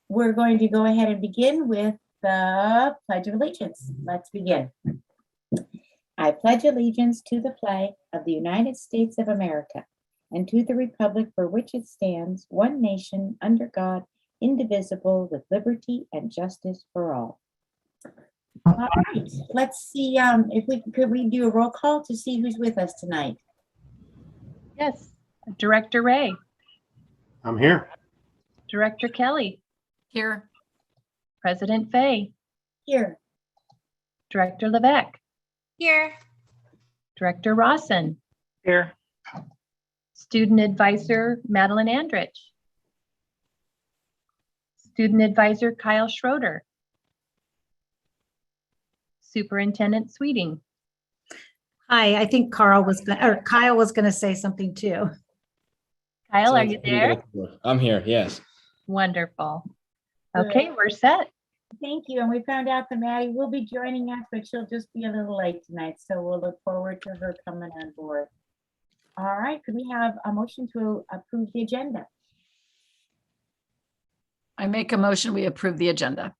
we're going to go ahead and begin with the Pledge of Allegiance. Let's begin. I pledge allegiance to the flag of the United States of America and to the republic for which it stands, one nation, under God, indivisible, with liberty and justice for all. All right, let's see if could we do a roll call to see who's with us tonight. Yes, Director Ray. I'm here. Director Kelly. Here. President Fay. Here. Director Levesque. Here. Director Rawson. Here. Student Advisor Madeline Andrich. Student Advisor Kyle Schroeder. Superintendent Sweeting. Hi, I think Kyle was going to say something too. Kyle, are you there? I'm here, yes. Wonderful. Okay, we're set. Thank you. And we found out that Maddie will be joining us, but she'll just be a little late tonight. So we'll look forward to her coming on board. All right, could we have a motion to approve the agenda? I make a motion, we approve the agenda.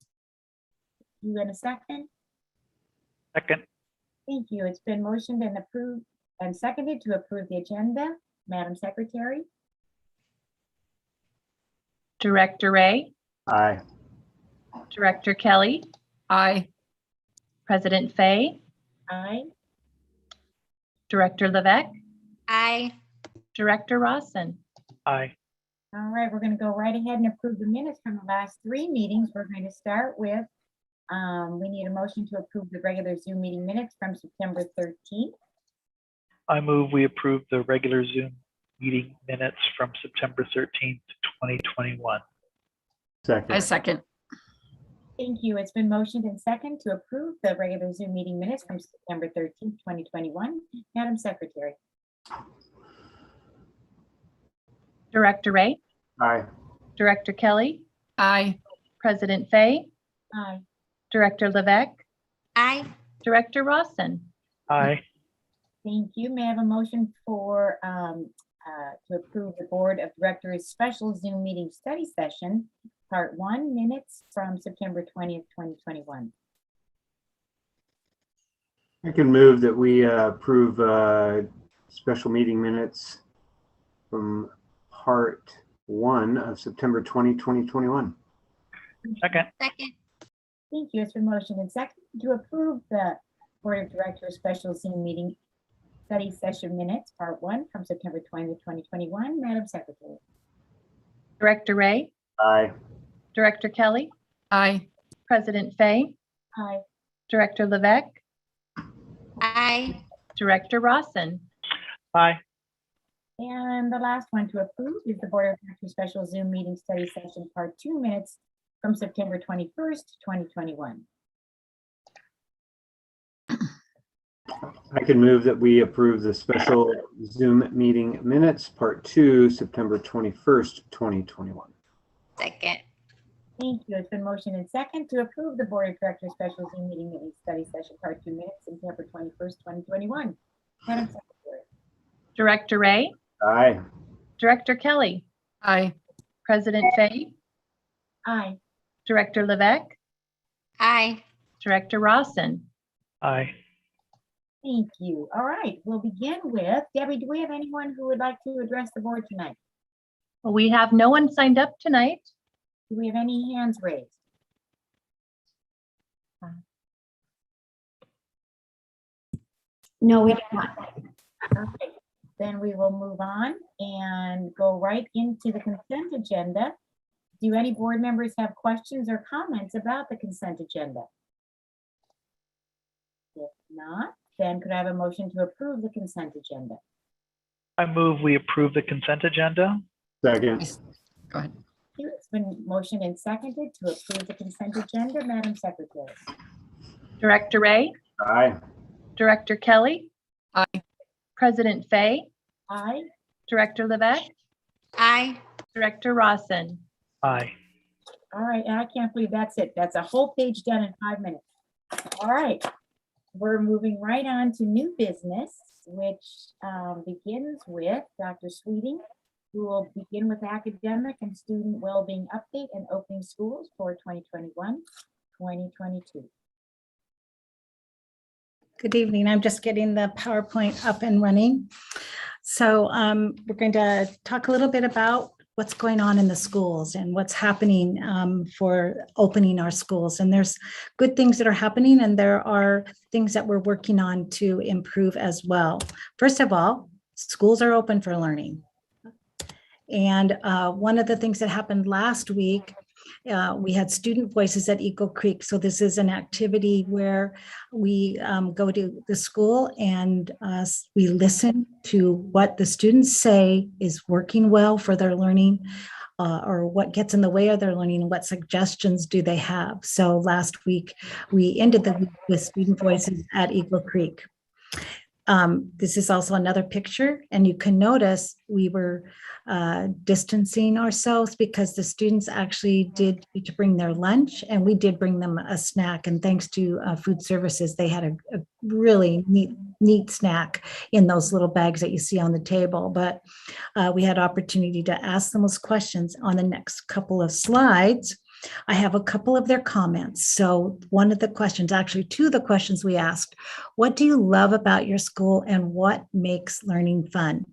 You in a second? Second. Thank you. It's been motioned and approved and seconded to approve the agenda. Madam Secretary? Director Ray. Aye. Director Kelly. Aye. President Fay. Aye. Director Levesque. Aye. Director Rawson. Aye. All right, we're going to go right ahead and approve the minutes from the last three meetings. We're going to start with, we need a motion to approve the regular Zoom meeting minutes from September 13th. I move we approve the regular Zoom meeting minutes from September 13th, 2021. Second. I second. Thank you. It's been motioned and second to approve the regular Zoom meeting minutes from September 13th, 2021. Madam Secretary. Director Ray. Aye. Director Kelly. Aye. President Fay. Aye. Director Levesque. Aye. Director Rawson. Aye. Thank you. May I have a motion for to approve the Board of Directors special Zoom meeting study session, part 1, minutes from September 20th, 2021. I can move that we approve special meeting minutes from part 1 of September 2021. Second. Second. Thank you. It's been motioned and second to approve the Board of Directors special Zoom meeting study session minutes, part 1 from September 20th, 2021. Madam Secretary. Director Ray. Aye. Director Kelly. Aye. President Fay. Aye. Director Levesque. Aye. Director Rawson. Aye. And the last one to approve is the Board of Directors special Zoom meeting study session, part 2, minutes from September 21st, 2021. I can move that we approve the special Zoom meeting minutes, part 2, September 21st, 2021. Second. Thank you. It's been motioned and second to approve the Board of Directors special Zoom meeting study session, part 2, minutes, September 21st, 2021. Madam Secretary. Director Ray. Aye. Director Kelly. Aye. President Fay. Aye. Director Levesque. Aye. Director Rawson. Aye. Thank you. All right, we'll begin with, Debbie, do we have anyone who would like to address the board tonight? Well, we have no one signed up tonight. Do we have any hands raised? No, we do not. Okay, then we will move on and go right into the consent agenda. Do any board members have questions or comments about the consent agenda? If not, then could I have a motion to approve the consent agenda? I move we approve the consent agenda. Second. Go ahead. It's been motioned and seconded to approve the consent agenda. Madam Secretary. Director Ray. Aye. Director Kelly. Aye. President Fay. Aye. Director Levesque. Aye. Director Rawson. Aye. All right, and I can't believe that's it. That's a whole page done in 5 minutes. All right, we're moving right on to new business, which begins with Dr. Sweeting. We will begin with academic and student well-being update and opening schools for 2021-2022. Good evening. I'm just getting the PowerPoint up and running. So we're going to talk a little bit about what's going on in the schools and what's happening for opening our schools. And there's good things that are happening, and there are things that we're working on to improve as well. First of all, schools are open for learning. And one of the things that happened last week, we had student voices at Eagle Creek. So this is an activity where we go to the school and we listen to what the students say is working well for their learning, or what gets in the way of their learning, and what suggestions do they have. So last week, we ended the week with student voices at Eagle Creek. This is also another picture, and you can notice we were distancing ourselves because the students actually did need to bring their lunch, and we did bring them a snack. And thanks to food services, they had a really neat snack in those little bags that you see on the table. But we had opportunity to ask them those questions. On the next couple of slides, I have a couple of their comments. So one of the questions, actually two of the questions we asked, what do you love about your school and what makes learning fun?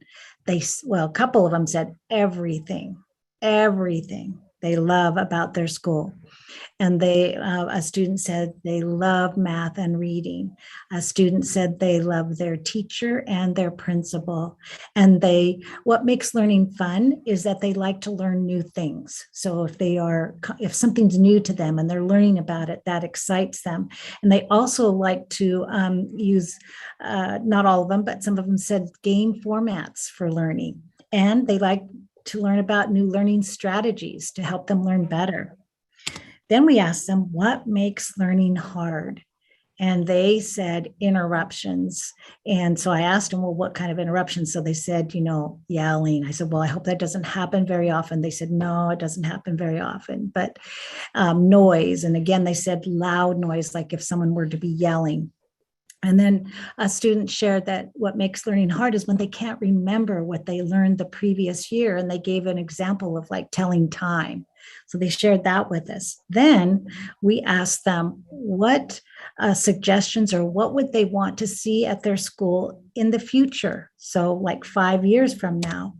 Well, a couple of them said everything they love about their school. And a student said they love math and reading. A student said they love their teacher and their principal. And what makes learning fun is that they like to learn new things. So if something's new to them and they're learning about it, that excites them. And they also like to use, not all of them, but some of them said game formats for learning. And they like to learn about new learning strategies to help them learn better. Then we asked them, what makes learning hard? And they said interruptions. And so I asked them, well, what kind of interruptions? So they said, yelling. I said, well, I hope that doesn't happen very often. They said, no, it doesn't happen very often, but noise. And again, they said loud noise, like if someone were to be yelling. And then a student shared that what makes learning hard is when they can't remember what they learned the previous year. And they gave an example of like telling time. So they shared that with us. Then we asked them what suggestions or what would they want to see at their school in the future. So like 5 years from now.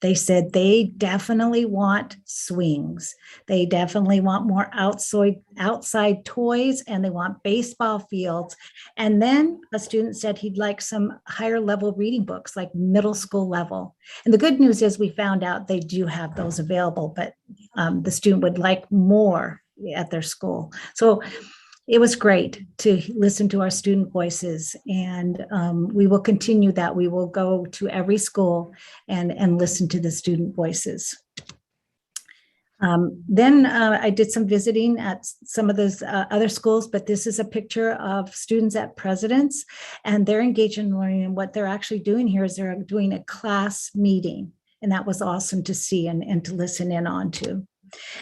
They said they definitely want swings. They definitely want more outside toys, and they want baseball fields. And then a student said he'd like some higher level reading books, like middle school level. And the good news is we found out they do have those available, but the student would like more at their school. So it was great to listen to our student voices, and we will continue that. We will go to every school and listen to the student voices. Then I did some visiting at some of those other schools, but this is a picture of students at President's, and they're engaged in learning. And what they're actually doing here is they're doing a class meeting, and that was awesome to see and to listen in on too.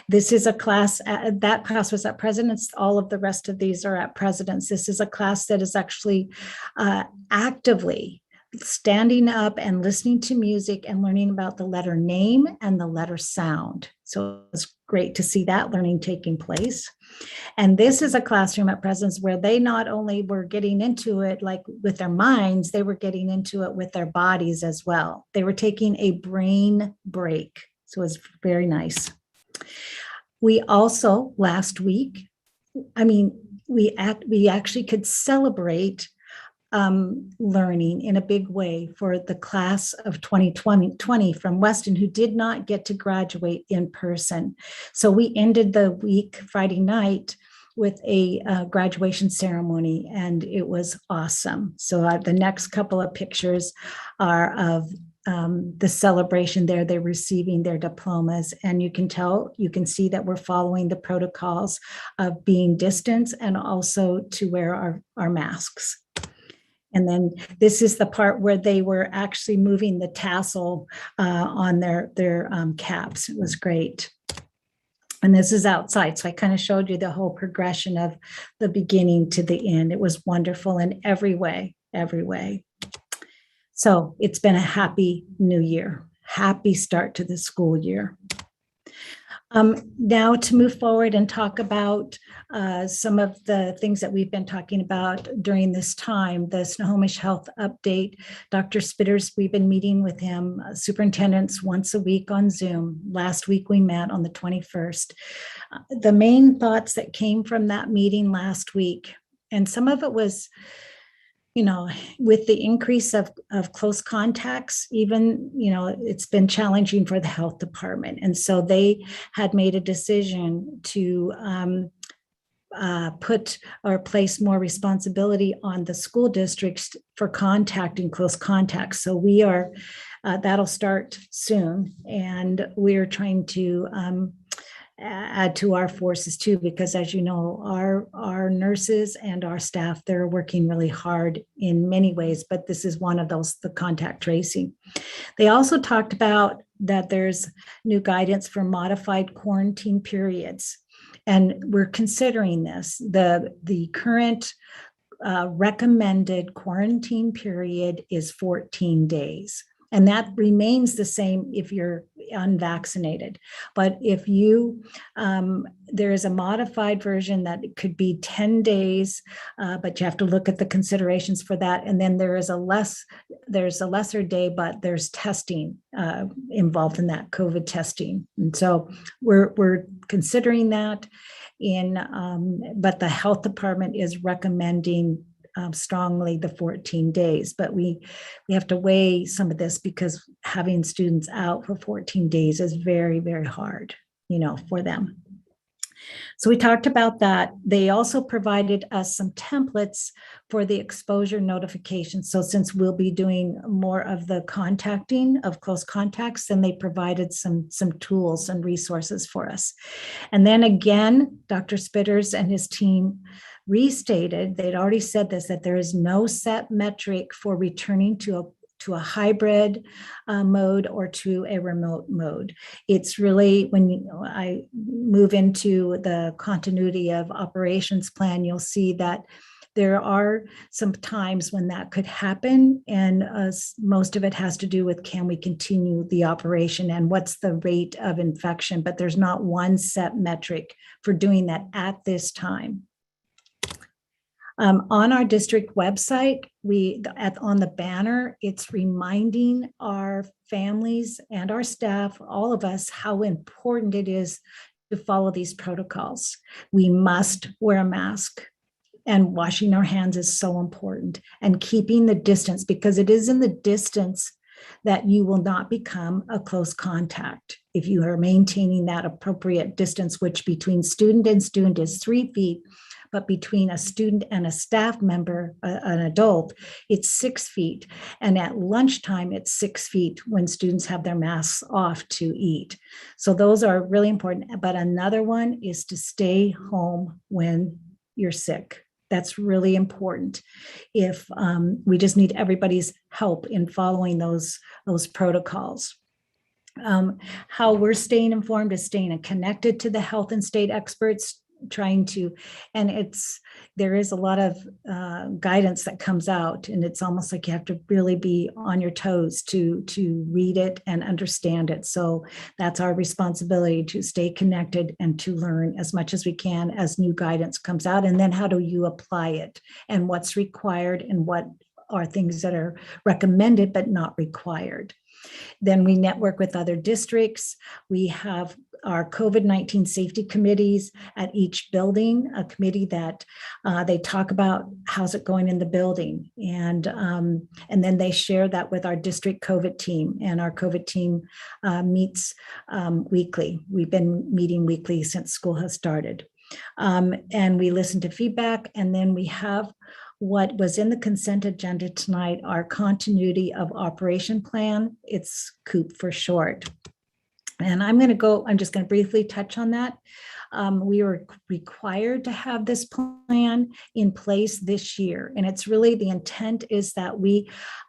This is a class, that class was at President's. All of the rest of these are at President's. This is a class that is actually actively standing up and listening to music and learning about the letter name and the letter sound. So it's great to see that learning taking place. And this is a classroom at President's where they not only were getting into it like with their minds, they were getting into it with their bodies as well. They were taking a brain break. So it was very nice. We also last week, we actually could celebrate learning in a big way for the class of 2020 from Weston who did not get to graduate in person. So we ended the week Friday night with a graduation ceremony, and it was awesome. So the next couple of pictures are of the celebration there. They're receiving their diplomas, and you can see that we're following the protocols of being distant and also to wear our masks. And then this is the part where they were actually moving the tassel on their caps. It was great. And this is outside. So I kind of showed you the whole progression of the beginning to the end. It was wonderful in every way, every way. So it's been a happy new year. happy start to the school year. Now to move forward and talk about some of the things that we've been talking about during this time, the Snohomish Health Update. Dr. Spitters, we've been meeting with him, superintendents once a week on Zoom. Last week we met on the 21st. The main thoughts that came from that meeting last week, and some of it was, with the increase of close contacts, even, it's been challenging for the health department. And so they had made a decision to put or place more responsibility on the school districts for contacting close contacts. So we are, that'll start soon. And we're trying to add to our forces too, because as you know, our nurses and our staff, they're working really hard in many ways, but this is one of those, the contact tracing. They also talked about that there's new guidance for modified quarantine periods. And we're considering this. The current recommended quarantine period is 14 days. And that remains the same if you're unvaccinated. But if you, there is a modified version that it could be 10 days, but you have to look at the considerations for that. And then there's a lesser day, but there's testing involved in that, COVID testing. And so we're considering that but the health department is recommending strongly the 14 days, but we have to weigh some of this because having students out for 14 days is very, very hard, for them. So we talked about that. They also provided us some templates for the exposure notification. So since we'll be doing more of the contacting of close contacts, then they provided some tools and resources for us. And then again, Dr. Spitters and his team restated, they'd already said this, that there is no set metric for returning to a hybrid mode or to a remote mode. It's really, when I move into the continuity of operations plan, you'll see that there are some times when that could happen, and most of it has to do with, can we continue the operation and what's the rate of infection, but there's not one set metric for doing that at this time. On our district website, on the banner, it's reminding our families and our staff, all of us, how important it is to follow these protocols. We must wear a mask, and washing our hands is so important, and keeping the distance, because it is in the distance that you will not become a close contact if you are maintaining that appropriate distance, which between student and student is 3 feet. But between a student and a staff member, an adult, it's 6 feet. And at lunchtime, it's 6 feet when students have their masks off to eat. So those are really important. But another one is to stay home when you're sick. That's really important. If we just need everybody's help in following those protocols. How we're staying informed is staying connected to the health and state experts, trying to, and there is a lot of guidance that comes out, and it's almost like you have to really be on your toes to read it and understand it. So that's our responsibility, to stay connected and to learn as much as we can as new guidance comes out. And then how do you apply it, and what's required, and what are things that are recommended but not required. Then we network with other districts. We have our COVID-19 safety committees at each building, a committee that they talk about how's it going in the building. And then they share that with our district COVID team, and our COVID team meets weekly. We've been meeting weekly since school has started. And we listen to feedback, and then we have what was in the consent agenda tonight, our continuity of operation plan. It's COOP for short. And I'm just going to briefly touch on that. We were required to have this plan in place this year. And it's really, the intent is that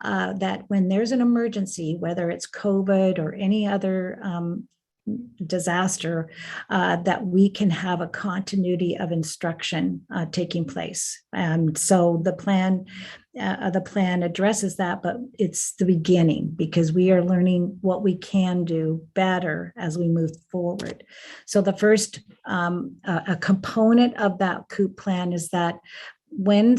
that when there's an emergency, whether it's COVID or any other disaster, that we can have a continuity of instruction taking place. And so the plan the plan addresses that, but it's the beginning because we are learning what we can do better as we move forward. So the first a component of that COOP plan is that when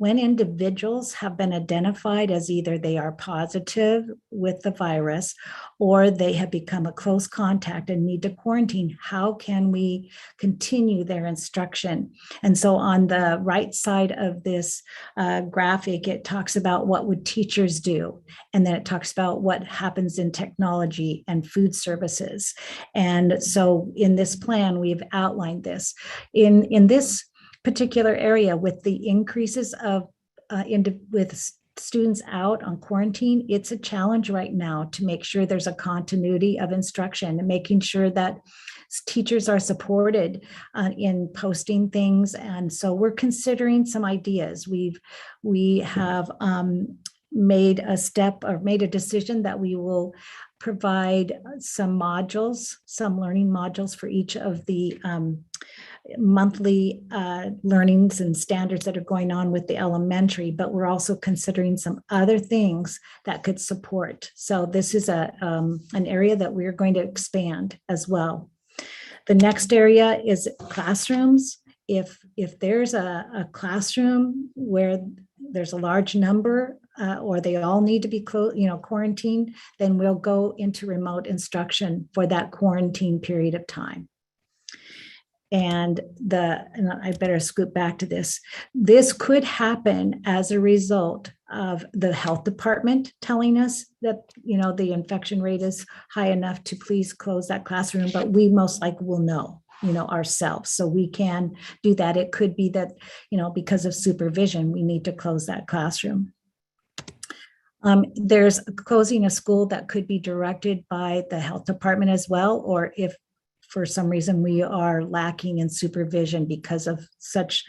individuals have been identified as either they are positive with the virus or they have become a close contact and need to quarantine, how can we continue their instruction? And so on the right side of this graphic, it talks about what would teachers do. And then it talks about what happens in technology and food services. And so in this plan, we've outlined this. In this particular area with the increases of with students out on quarantine, it's a challenge right now to make sure there's a continuity of instruction and making sure that teachers are supported in posting things. And so we're considering some ideas. We have made a decision that we will provide some modules, some learning modules for each of the monthly learnings and standards that are going on with the elementary, but we're also considering some other things that could support. So this is an area that we're going to expand as well. The next area is classrooms. If there's a classroom where there's a large number or they all need to be quarantined, then we'll go into remote instruction for that quarantine period of time. And I better scoot back to this. This could happen as a result of the health department telling us that, the infection rate is high enough to please close that classroom, but we most likely will know, ourselves. So we can do that. It could be that, because of supervision, we need to close that classroom. There's closing a school that could be directed by the health department as well, or if for some reason we are lacking in supervision because of such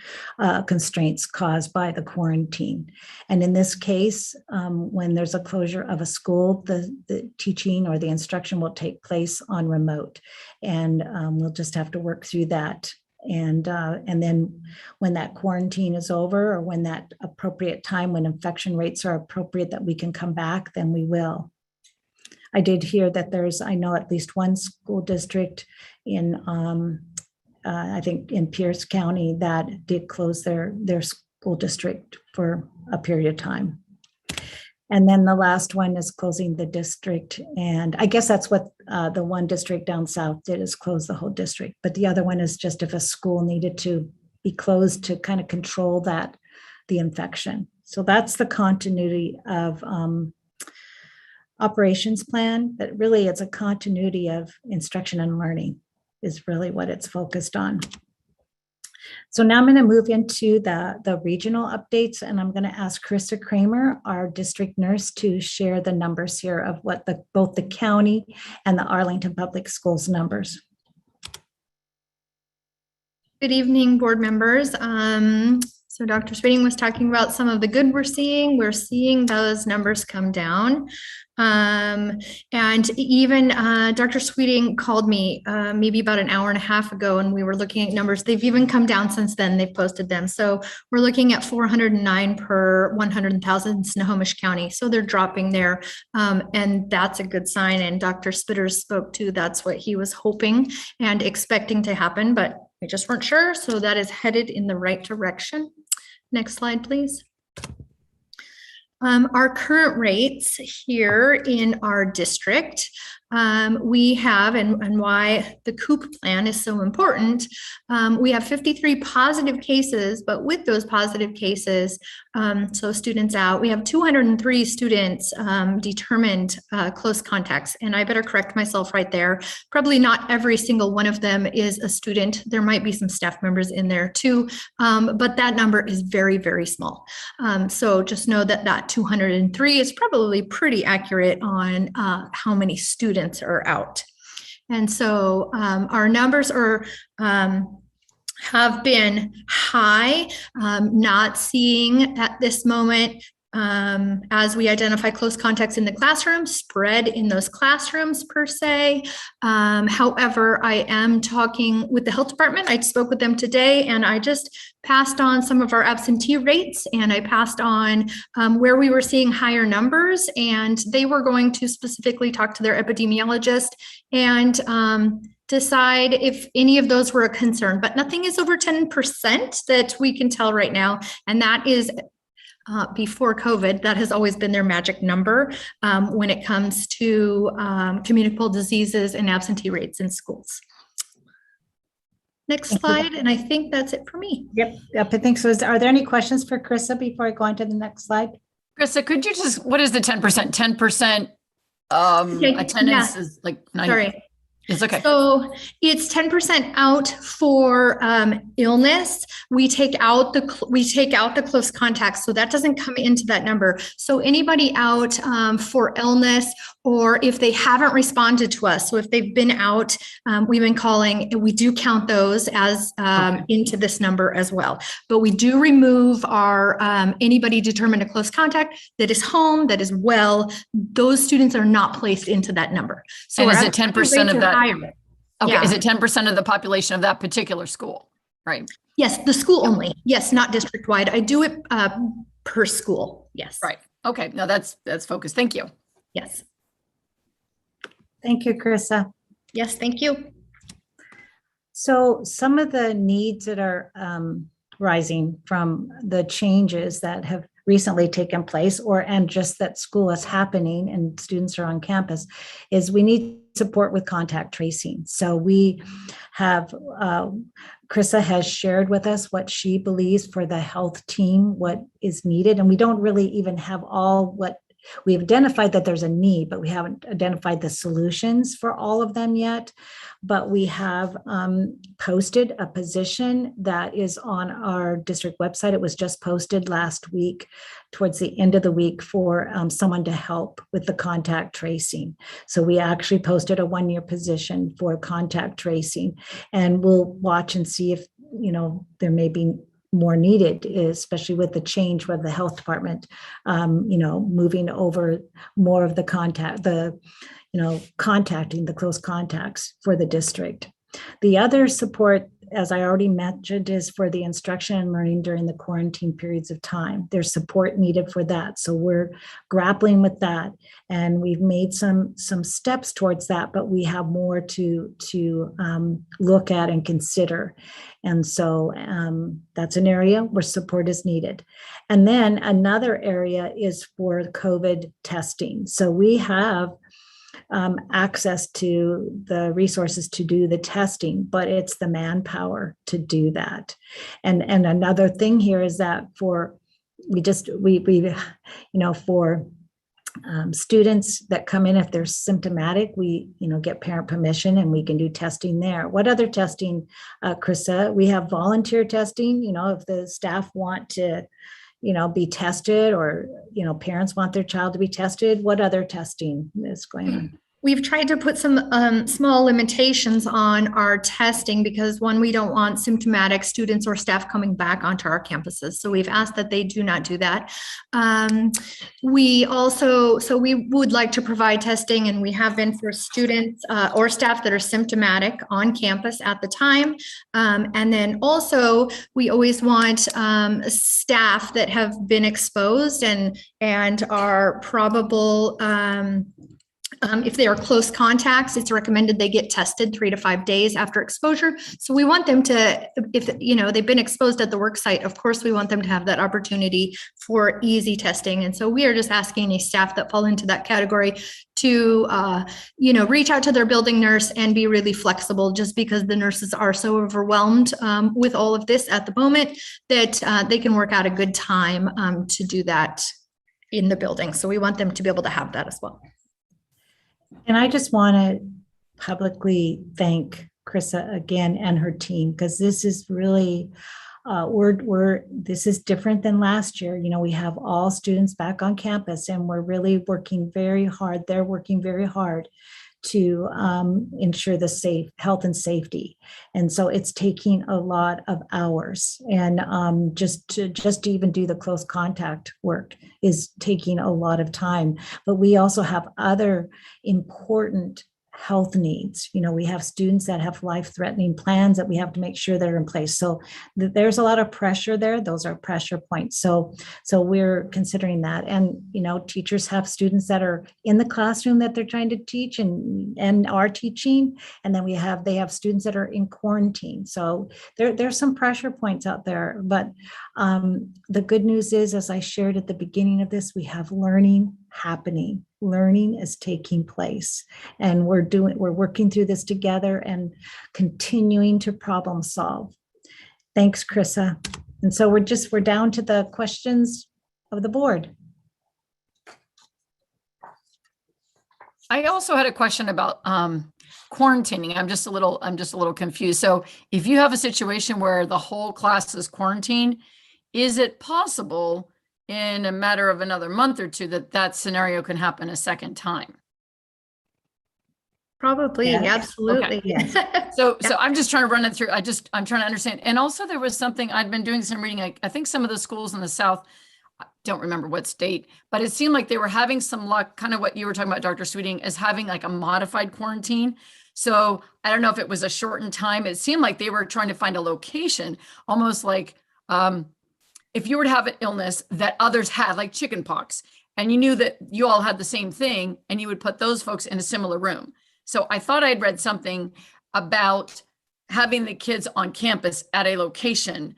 constraints caused by the quarantine. And in this case, when there's a closure of a school, the teaching or the instruction will take place on remote. And we'll just have to work through that. And then when that quarantine is over, or when that appropriate time, when infection rates are appropriate that we can come back, then we will. I did hear that I know at least one school district in, I think in Pierce County that did close their school district for a period of time. And then the last one is closing the district. And I guess that's what the one district down south did, is close the whole district. But the other one is just if a school needed to be closed to kind of control the infection. So that's the continuity of operations plan, but really it's a continuity of instruction and learning is really what it's focused on. So now I'm going to move into the regional updates, and I'm going to ask Krista Kramer, our district nurse, to share the numbers here of what both the county and the Arlington Public Schools numbers. Good evening, board members. So Dr. Sweeting was talking about some of the good we're seeing. We're seeing those numbers come down. And even Dr. Sweeting called me maybe about an hour and a half ago, and we were looking at numbers. They've even come down since then. They've posted them. So we're looking at 409 per 100,000 in Snohomish County. So they're dropping there. And that's a good sign. And Dr. Spitters spoke to, that's what he was hoping and expecting to happen, but we just weren't sure. So that is headed in the right direction. Next slide, please. Our current rates here in our district, we have, and why the COOP plan is so important, we have 53 positive cases, but with those positive cases, so students out, we have 203 students determined close contacts. And I better correct myself right there. Probably not every single one of them is a student. There might be some staff members in there too, but that number is very, very small. So just know that that 203 is probably pretty accurate on how many students are out. And so our numbers are have been high, not seeing at this moment as we identify close contacts in the classroom, spread in those classrooms per se. However, I am talking with the health department. I spoke with them today, and I just passed on some of our absentee rates, and I passed on where we were seeing higher numbers, and they were going to specifically talk to their epidemiologist and decide if any of those were a concern, but nothing is over 10% that we can tell right now. And that is before COVID, that has always been their magic number when it comes to communicable diseases and absentee rates in schools. Next slide, and I think that's it for me. Yep, I think so. Are there any questions for Krista before I go on to the next slide? Krista, could you just, what is the 10%? 10% Okay, attendance yeah. is like 90. Sorry. It's okay. So it's 10% out for illness. We take out the close contacts, so that doesn't come into that number. So anybody out for illness, or if they haven't responded to us, so if they've been out, we've been calling, we do count those as into this number as well. But we do remove our anybody determined a close contact that is home, that is well. Those students are not placed into that number. So And is it 10% of that? Higher. Okay. Yeah. Is it 10% of the population of that particular school? Right. Yes, the school only. Yes, not district wide. I do it per school. Yes. Right. Okay. No, that's focused. Thank you. Yes. Thank you, Krista. Yes, thank you. So some of the needs that are rising from the changes that have recently taken place, and just that school is happening and students are on campus, is we need support with contact tracing. So we have, Krista has shared with us what she believes for the health team, what is needed. And we don't really even have all what we've identified, that there's a need, but we haven't identified the solutions for all of them yet. But we have posted a position that is on our district website. It was just posted last week, towards the end of the week, for someone to help with the contact tracing. So we actually posted a 1-year position for contact tracing, and we'll watch and see if, there may be more needed, especially with the change with the health department, moving over more of the contacting the close contacts for the district. The other support, as I already mentioned, is for the instruction and learning during the quarantine periods of time. There's support needed for that. So we're grappling with that, and we've made some steps towards that, but we have more to look at and consider. And so that's an area where support is needed. And then another area is for COVID testing. So we have access to the resources to do the testing, but it's the manpower to do that. And another thing here is that for students that come in, if they're symptomatic, we get parent permission and we can do testing there. What other testing, Krista? We have volunteer testing. If the staff want to be tested, or parents want their child to be tested. What other testing is going on? We've tried to put some small limitations on our testing, because one, we don't want symptomatic students or staff coming back onto our campuses. So we've asked that they do not do that. We would like to provide testing, and we have been, for students or staff that are symptomatic on campus at the time. And then also we always want staff that have been exposed and are probable, if they are close contacts, it's recommended they get tested 3 to 5 days after exposure. So we want them to, if they've been exposed at the work site, of course, we want them to have that opportunity for easy testing. And so we are just asking any staff that fall into that category to, reach out to their building nurse and be really flexible, just because the nurses are so overwhelmed with all of this at the moment, that they can work out a good time to do that in the building. So we want them to be able to have that as well. And I just want to publicly thank Krista again and her team, because this is really, this is different than last year. We have all students back on campus, and we're really working very hard. They're working very hard to ensure the safe health and safety. And so it's taking a lot of hours, and just to even do the close contact work is taking a lot of time. But we also have other important health needs. We have students that have life-threatening plans that we have to make sure they're in place. So there's a lot of pressure there. Those are pressure points. So we're considering that. And, teachers have students that are in the classroom that they're trying to teach and are teaching. And then they have students that are in quarantine. So there's some pressure points out there. But the good news is, as I shared at the beginning of this, we have learning happening. Learning is taking place, and we're working through this together and continuing to problem solve. Thanks, Krissa. And so we're down to the questions of the board. I also had a question about quarantining. I'm just a little confused. So if you have a situation where the whole class is quarantined, is it possible in a matter of another month or two that scenario can happen a second time? Probably, Yes. absolutely. Okay. Yes. So I'm just trying to run it through. I'm trying to understand. And also there was something I'd been doing some reading. I think some of the schools in the South, I don't remember what state, but it seemed like they were having some luck, kind of what you were talking about, Dr. Sweeting, as having like a modified quarantine. So I don't know if it was a shortened time. It seemed like they were trying to find a location, almost like, if you were to have an illness that others had, like chickenpox, and you knew that you all had the same thing, and you would put those folks in a similar room. So I thought I'd read something about having the kids on campus at a location.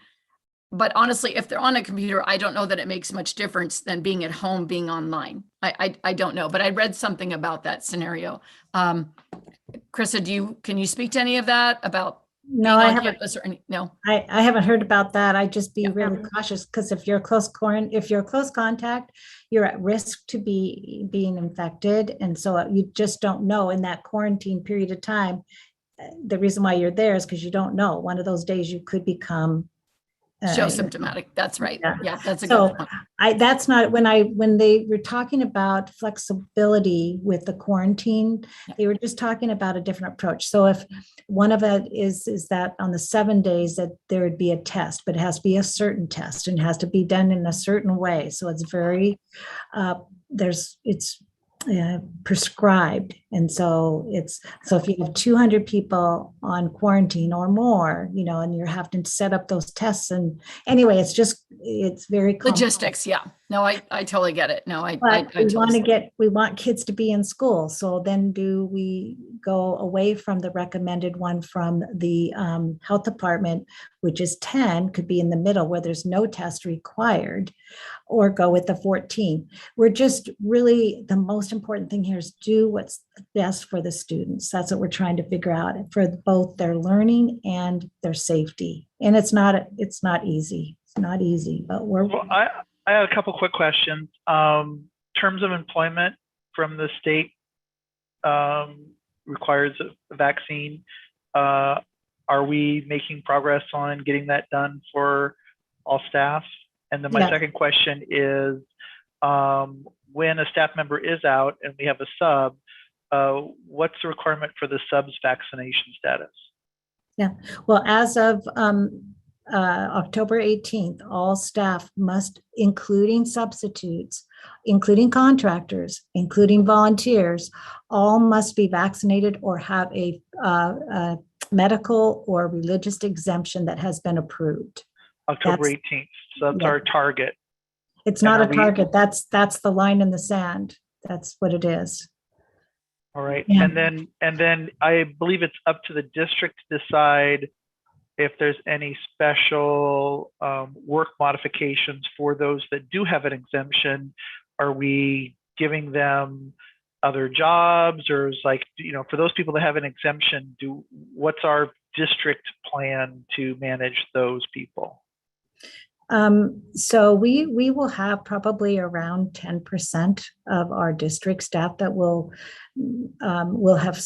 But honestly, if they're on a computer, I don't know that it makes much difference than being at home, being online. I don't know, but I read something about that scenario. Krissa, can you speak to any of that about No, being I on haven't. campus or any? No. I haven't heard about that. I just be Yeah. really cautious, because if you're close contact, you're at risk to being infected. And so you just don't know in that quarantine period of time. The reason why you're there is because you don't know. One of those days you could become Show symptomatic. That's right. Yeah. Yeah, that's a So good point. that's not when they were talking about flexibility with the quarantine, they were just talking about a different approach. So if one of it is that on the 7 days that there would be a test, but it has to be a certain test and has to be done in a certain way. So it's very, it's prescribed. And so if you have 200 people on quarantine or more, and you're having to set up those tests. And anyway, it's very complex. Logistics. Yeah. No, I totally get it. No, I But we want kids to be in school. So then do we go away from the recommended one from the health department, which is 10, could be in the middle where there's no test required, or go with the 14. We're just really, the most important thing here is do what's best for the students. That's what we're trying to figure out for both their learning and their safety. And it's not easy. It's not easy, but we're. Well, I have a couple quick questions. Terms of employment from the state requires a vaccine. Are we making progress on getting that done for all staff? And then my second question is, when a staff member is out and we have a sub, what's the requirement for the sub's vaccination status? Yeah, well, as of October 18th, all staff must, including substitutes, including contractors, including volunteers, all must be vaccinated or have a medical or religious exemption that has been approved. October 18th. So that's our target. It's not a target. That's the line in the sand. That's what it is. All right. Yeah. And then I believe it's up to the district to decide if there's any special work modifications for those that do have an exemption. Are we giving them other jobs, or is for those people that have an exemption, what's our district plan to manage those people? So we will have probably around 10% of our district staff that will have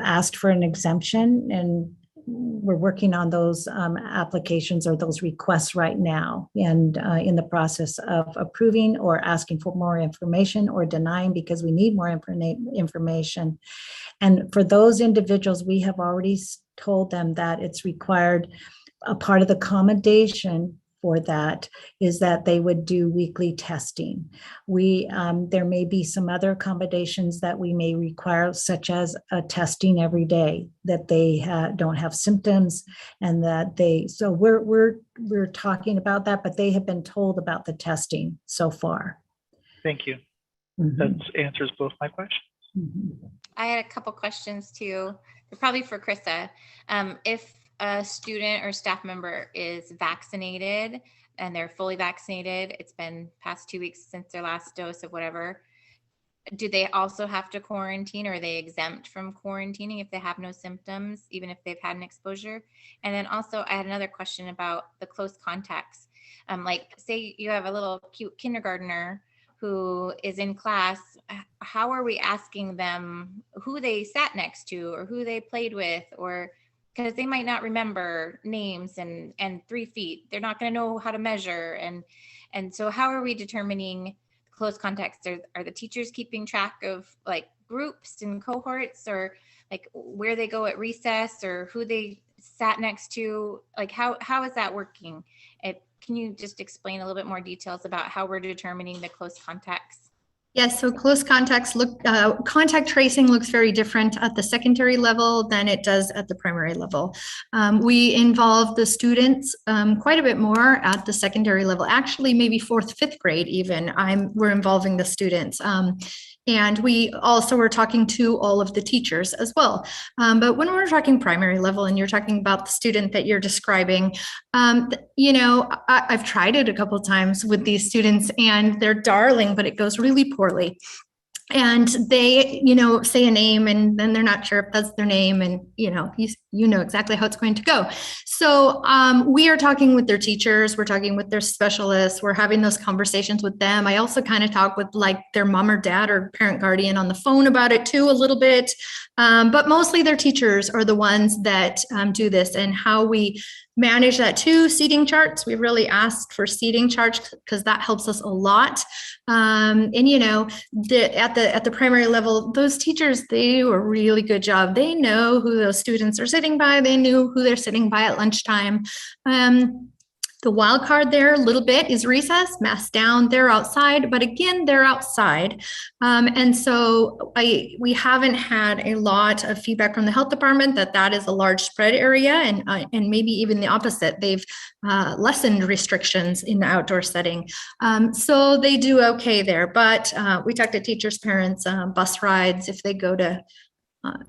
asked for an exemption, and we're working on those applications or those requests right now, and in the process of approving or asking for more information or denying because we need more information. And for those individuals, we have already told them that it's required. A part of the accommodation for that is that they would do weekly testing. There may be some other accommodations that we may require, such as a testing every day, that they don't have symptoms, and that so we're talking about that, but they have been told about the testing so far. Thank you. Mhm. That answers both my questions. Mhm. I had a couple questions too. They're probably for Krista. If a student or staff member is vaccinated and they're fully vaccinated, it's been past 2 weeks since their last dose of whatever, do they also have to quarantine, or are they exempt from quarantining if they have no symptoms, even if they've had an exposure? And then also I had another question about the close contacts. Like, say you have a little cute kindergartner who is in class, how are we asking them who they sat next to or who they played with, or because they might not remember names and 3 feet, they're not going to know how to measure. And so how are we determining close contacts? Are the teachers keeping track of like groups and cohorts, or like where they go at recess, or who they sat next to? Like how is that working? Can you just explain a little bit more details about how we're determining the close contacts? Yes, so close contacts contact tracing looks very different at the secondary level than it does at the primary level. We involve the students quite a bit more at the secondary level, actually maybe 4th, 5th grade even. We're involving the students. And we also were talking to all of the teachers as well. But when we're talking primary level and you're talking about the student that you're describing, I've tried it a couple of times with these students and they're darling, but it goes really poorly. And they, say a name and then they're not sure if that's their name, and you know exactly how it's going to go. So we are talking with their teachers, we're talking with their specialists, we're having those conversations with them. I also kind of talk with like their mom or dad or parent guardian on the phone about it too a little bit, but mostly their teachers are the ones that do this. And how we manage that too, seating charts. We really asked for seating charts because that helps us a lot. And at the primary level, those teachers, they do a really good job. They know who those students are sitting by. They knew who they're sitting by at lunchtime. The wild card there a little bit is recess, mask down, they're outside, but again, they're outside. And so we haven't had a lot of feedback from the health department that is a large spread area, and maybe even the opposite. They've lessened restrictions in the outdoor setting. So they do okay there, but we talk to teachers, parents, bus rides, if they go to,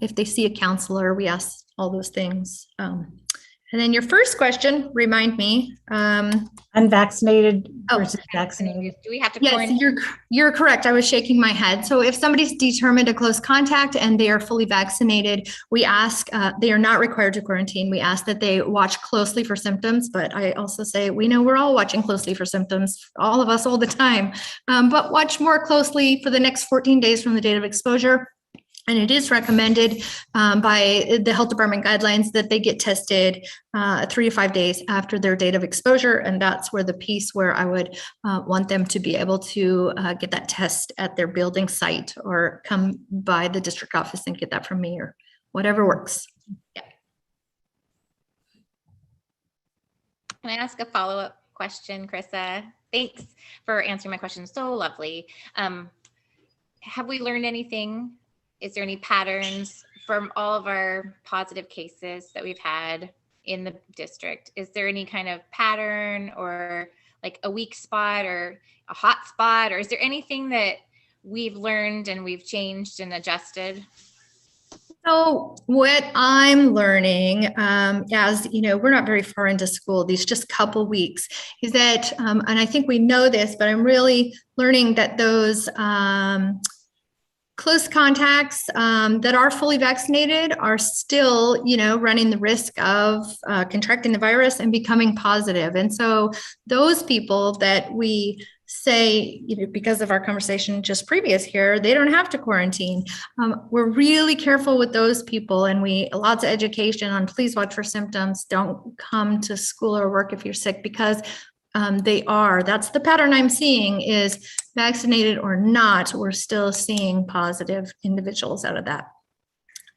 if they see a counselor, we ask all those things. And then your first question, remind me. Unvaccinated versus vaccinated. Do we have to Yes, quarantine? you're correct. I was shaking my head. So if somebody's determined a close contact and they are fully vaccinated, we ask, they are not required to quarantine. We ask that they watch closely for symptoms, but I also say, we know we're all watching closely for symptoms, all of us all the time, but watch more closely for the next 14 days from the date of exposure. And it is recommended by the health department guidelines that they get tested 3 to 5 days after their date of exposure. And that's where the piece where I would want them to be able to get that test at their building site or come by the district office and get that from me or whatever works. Yeah. Can I ask a follow-up question, Krista? Thanks for answering my question. So lovely. Have we learned anything? Is there any patterns from all of our positive cases that we've had in the district? Is there any kind of pattern or like a weak spot or a hot spot? Or is there anything that we've learned and we've changed and adjusted? So what I'm learning, as you know, we're not very far into school, these just couple weeks, is that, and I think we know this, but I'm really learning that those close contacts that are fully vaccinated are still, running the risk of contracting the virus and becoming positive. And so those people that we say, because of our conversation just previous here, they don't have to quarantine. We're really careful with those people, and lots of education on please watch for symptoms. Don't come to school or work if you're sick, because that's the pattern I'm seeing is vaccinated or not, we're still seeing positive individuals out of that.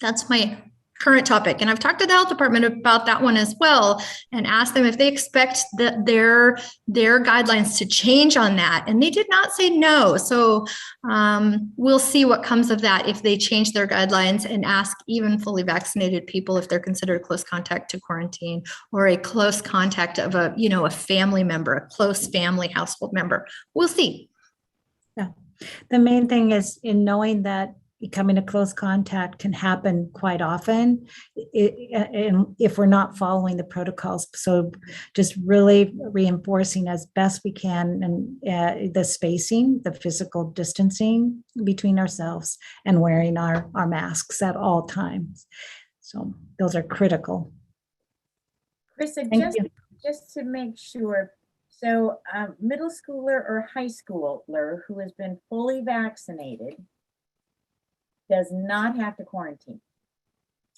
That's my current topic. And I've talked to the health department about that one as well and asked them if they expect their guidelines to change on that. And they did not say no. So we'll see what comes of that if they change their guidelines and ask even fully vaccinated people if they're considered close contact to quarantine, or a close contact of a family member, a close family household member. We'll see. Yeah. The main thing is in knowing that becoming a close contact can happen quite often and if we're not following the protocols. So just really reinforcing as best we can and the spacing, the physical distancing between ourselves, and wearing our masks at all times. So those are critical. Krista, Thank you. just to make sure, so middle schooler or high schooler who has been fully vaccinated does not have to quarantine.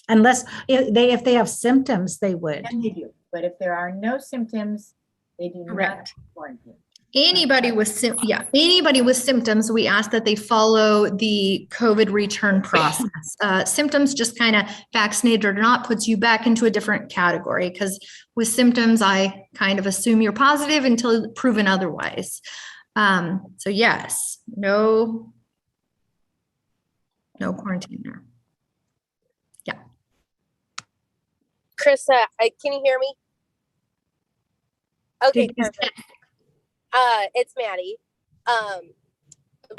Unless if they have symptoms, they would. And they do, but if there are no symptoms, they do not have to quarantine. Anybody with symptoms, we ask that they follow the COVID return process. Symptoms, just kind of vaccinated or not, puts you back into a different category, because with symptoms, I kind of assume you're positive until proven otherwise. So yes, no quarantine there. Yeah. Krista, can you hear me? Okay, perfect. It's Maddie.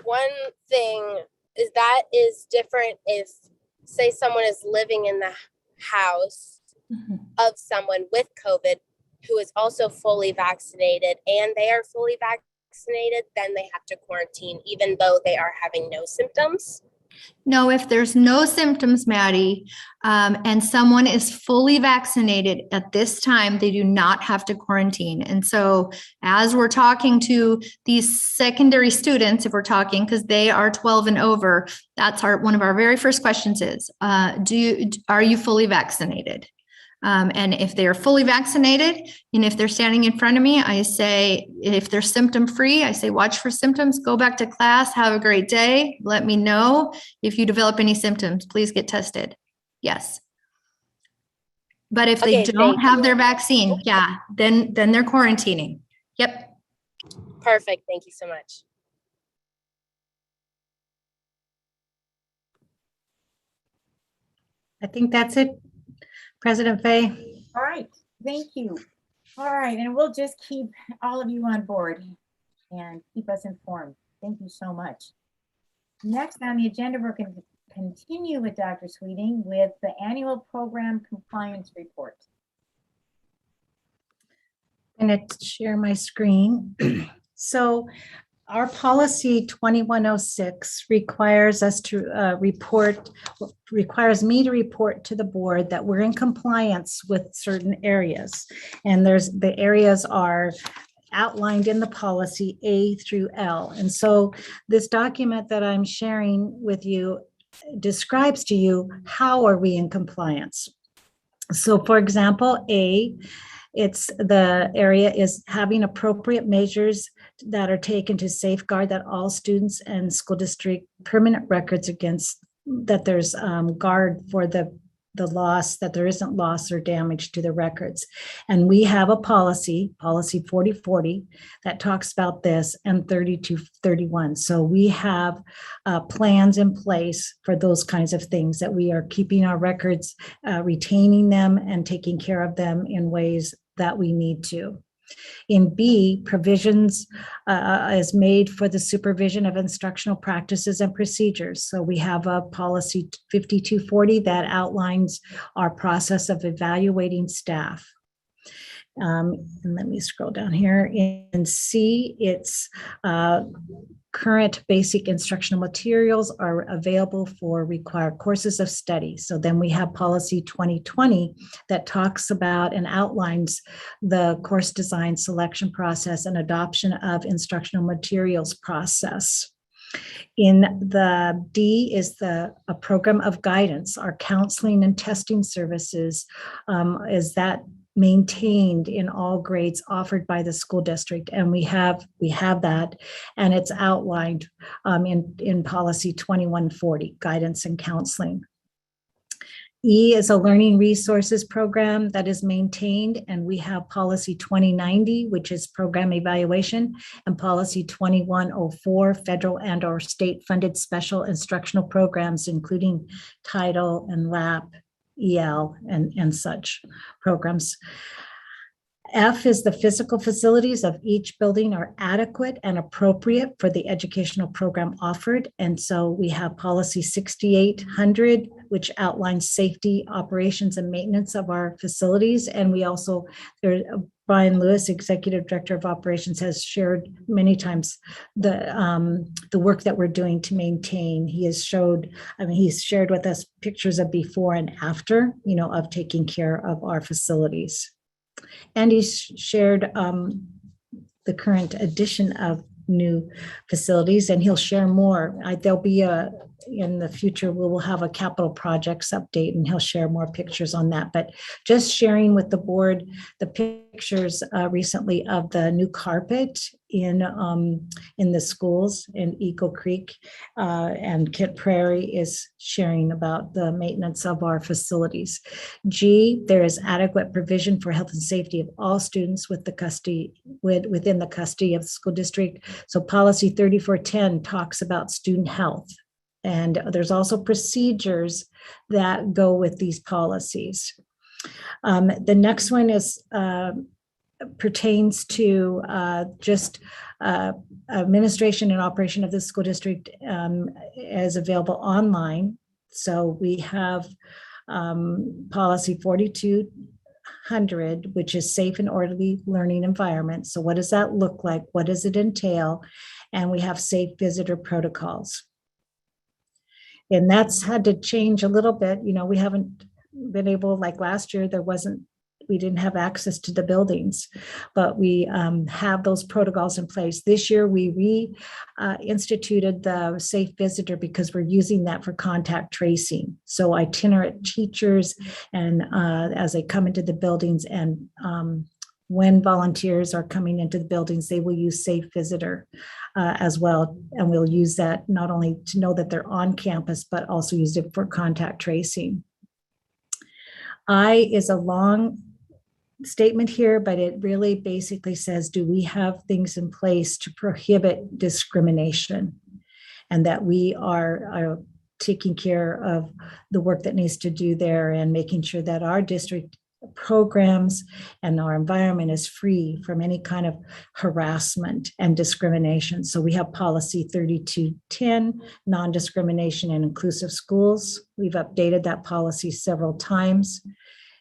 One thing is different if, say, someone is living in the house of someone with COVID who is also fully vaccinated, and they are fully vaccinated, then they have to quarantine even though they are having no symptoms. No, if there's no symptoms, Maddie, and someone is fully vaccinated at this time, they do not have to quarantine. And so as we're talking to these secondary students, if we're talking, because they are 12 and over, that's one of our very first questions is, are you fully vaccinated? And if they are fully vaccinated, and if they're standing in front of me, I say, if they're symptom free, I say, watch for symptoms, go back to class, have a great day. Let me know if you develop any symptoms, please get tested. Yes. But if they don't have their vaccine, then they're quarantining. Yep. Perfect. Thank you so much. I think that's it. President Fay. All right, thank you. All right, and we'll just keep all of you on board and keep us informed. Thank you so much. Next on the agenda, we're going to continue with Dr. Sweeting with the annual program compliance report. I'm going to share my screen. So our policy 2106 requires us to requires me to report to the board that we're in compliance with certain areas. And the areas are outlined in the policy A through L. And so this document that I'm sharing with you describes to you how are we in compliance. So for example, A, the area is having appropriate measures that are taken to safeguard that all students and school district permanent records against that there's guard for the loss, that there isn't loss or damage to the records. And we have a policy 4040, that talks about this, and 3231. So we have plans in place for those kinds of things, that we are keeping our records, retaining them and taking care of them in ways that we need to. In B, provisions is made for the supervision of instructional practices and procedures. So we have a policy 5240 that outlines our process of evaluating staff. And let me scroll down here. In C, it's current basic instructional materials are available for required courses of study. So then we have policy 2020 that talks about and outlines the course design selection process and adoption of instructional materials process. In the D is a program of guidance. Our counseling and testing services is that maintained in all grades offered by the school district, and we have that, and it's outlined in policy 2140, guidance and counseling. E is a learning resources program that is maintained, and we have policy 2090, which is program evaluation, and policy 2104, federal and or state funded special instructional programs, including Title and LAP, EL, and such programs. F is the physical facilities of each building are adequate and appropriate for the educational program offered. And so we have policy 6800, which outlines safety, operations, and maintenance of our facilities. And we also, Brian Lewis, Executive Director of Operations, has shared many times the work that we're doing to maintain. He's shared with us pictures of before and after, of taking care of our facilities. And he's shared the current addition of new facilities, and he'll share more. There'll be in the future, we will have a capital projects update, and he'll share more pictures on that. But just sharing with the board the pictures recently of the new carpet in the schools in Eagle Creek, and Kent Prairie is sharing about the maintenance of our facilities. G, there is adequate provision for health and safety of all students within the custody of the school district. So policy 3410 talks about student health. And there's also procedures that go with these policies. The next one is pertains to just administration and operation of the school district as available online. So we have policy 4200, which is safe and orderly learning environment. So what does that look like? What does it entail? And we have safe visitor protocols. And that's had to change a little bit. We haven't been able, like last year, we didn't have access to the buildings, but we have those protocols in place. This year, we instituted the safe visitor because we're using that for contact tracing. So itinerant teachers, and as they come into the buildings, and when volunteers are coming into the buildings, they will use safe visitor as well. And we'll use that not only to know that they're on campus, but also use it for contact tracing. I is a long statement here, but it really basically says, do we have things in place to prohibit discrimination? And that we are taking care of the work that needs to do there, and making sure that our district programs and our environment is free from any kind of harassment and discrimination. So we have policy 3210, non-discrimination and inclusive schools. We've updated that policy several times.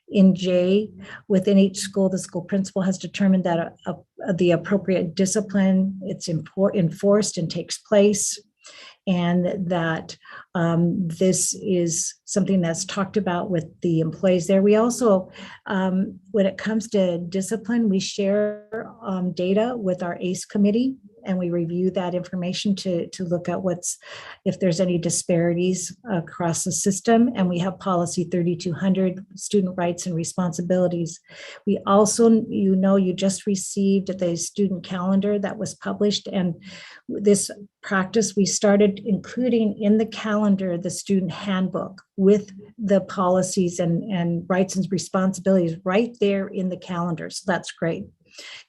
In J, within each school, the school principal has determined that the appropriate discipline, it's enforced and takes place, and that this is something that's talked about with the employees there. We also, when it comes to discipline, we share data with our ACE committee, and we review that information to look at if there's any disparities across the system. And we have policy 3200, student rights and responsibilities. We also, you just received the student calendar that was published, and this practice, we started including in the calendar the student handbook with the policies and rights and responsibilities right there in the calendar. So that's great.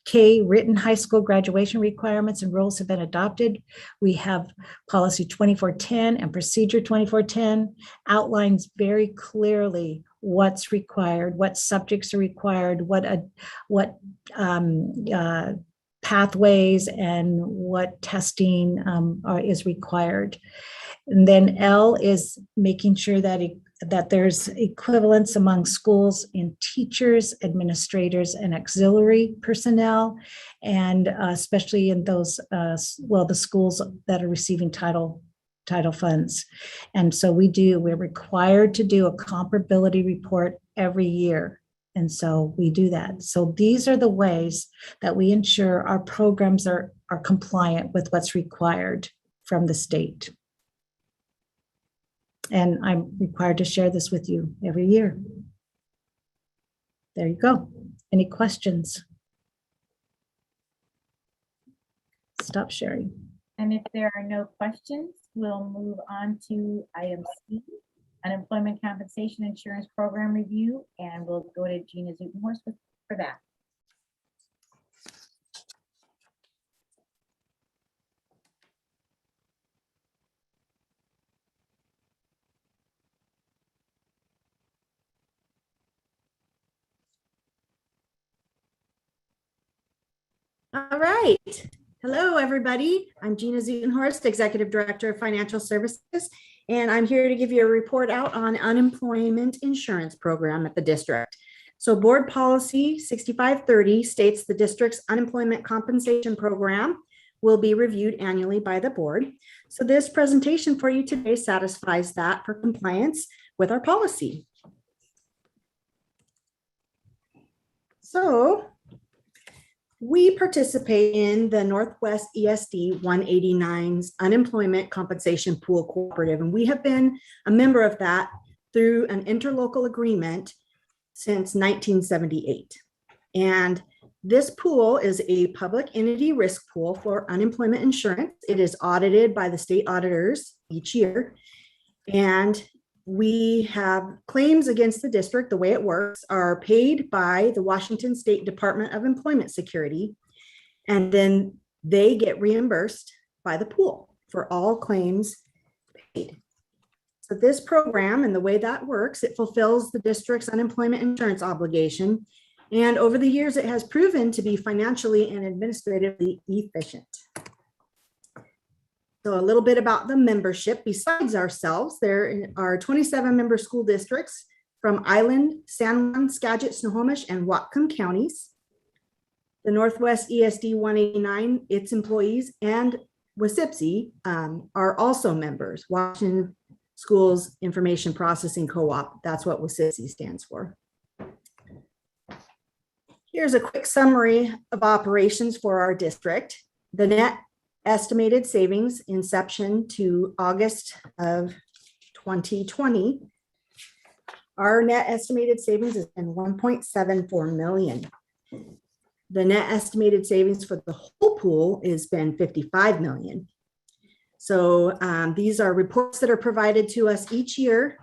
K, written high school graduation requirements and rules have been adopted. We have policy 2410 and procedure 2410 outlines very clearly what's required, what subjects are required, what pathways and what testing is required. And then L is making sure that that there's equivalence among schools in teachers, administrators, and auxiliary personnel, and especially in those, the schools that are receiving title funds. And so we're required to do a comparability report every year. And so we do that. So these are the ways that we ensure our programs are compliant with what's required from the state. And I'm required to share this with you every year. There you go. Any questions? Stop sharing. And if there are no questions, we'll move on to item C, Unemployment Compensation Insurance Program Review, and we'll go to Gina Zutenhorst for that. All right. Hello, everybody. I'm Gina Zutenhorst, Executive Director of Financial Services, and I'm here to give you a report out on unemployment insurance program at the district. So Board Policy 6530 states the district's unemployment compensation program will be reviewed annually by the board. So this presentation for you today satisfies that for compliance with our policy. So we participate in the Northwest ESD 189's Unemployment Compensation Pool Cooperative, and we have been a member of that through an interlocal agreement since 1978. And this pool is a public entity risk pool for unemployment insurance. It is audited by the state auditors each year, and we have claims against the district. The way it works are paid by the Washington State Department of Employment Security, and then they get reimbursed by the pool for all claims paid. So this program and the way that works, it fulfills the district's unemployment insurance obligation. And over the years, it has proven to be financially and administratively efficient. So a little bit about the membership. Besides ourselves, there are 27 member school districts from Island, San Juan, Skagit, Snohomish, and Whatcom counties. The Northwest ESD 189, its employees, and WSIPSI are also members. Washington Schools Information Processing Co-op, that's what WSIPSI stands for. Here's a quick summary of operations for our district. The net estimated savings inception to August of 2020. Our net estimated savings has been 1.74 million. The net estimated savings for the whole pool has been 55 million. So these are reports that are provided to us each year,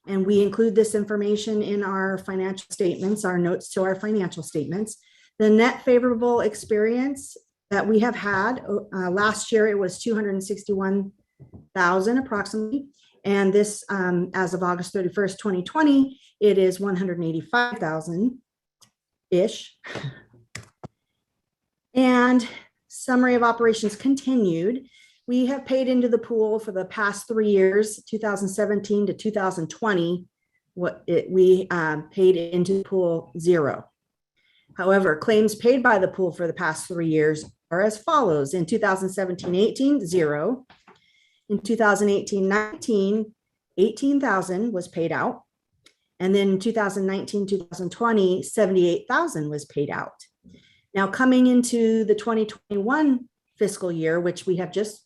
and we include this information in our financial statements, our notes to our financial statements. The net favorable experience that we have had last year, it was 261,000 approximately. And this, as of August 31st, 2020, it is 185,000-ish. And summary of operations continued. We have paid into the pool for the past 3 years, 2017 to 2020, we paid into the pool 0. However, claims paid by the pool for the past 3 years are as follows. In 2017-18, 0. In 2018-19, 18,000 was paid out. And then in 2019-2020, 78,000 was paid out. Now coming into the 2021 fiscal year, which we have just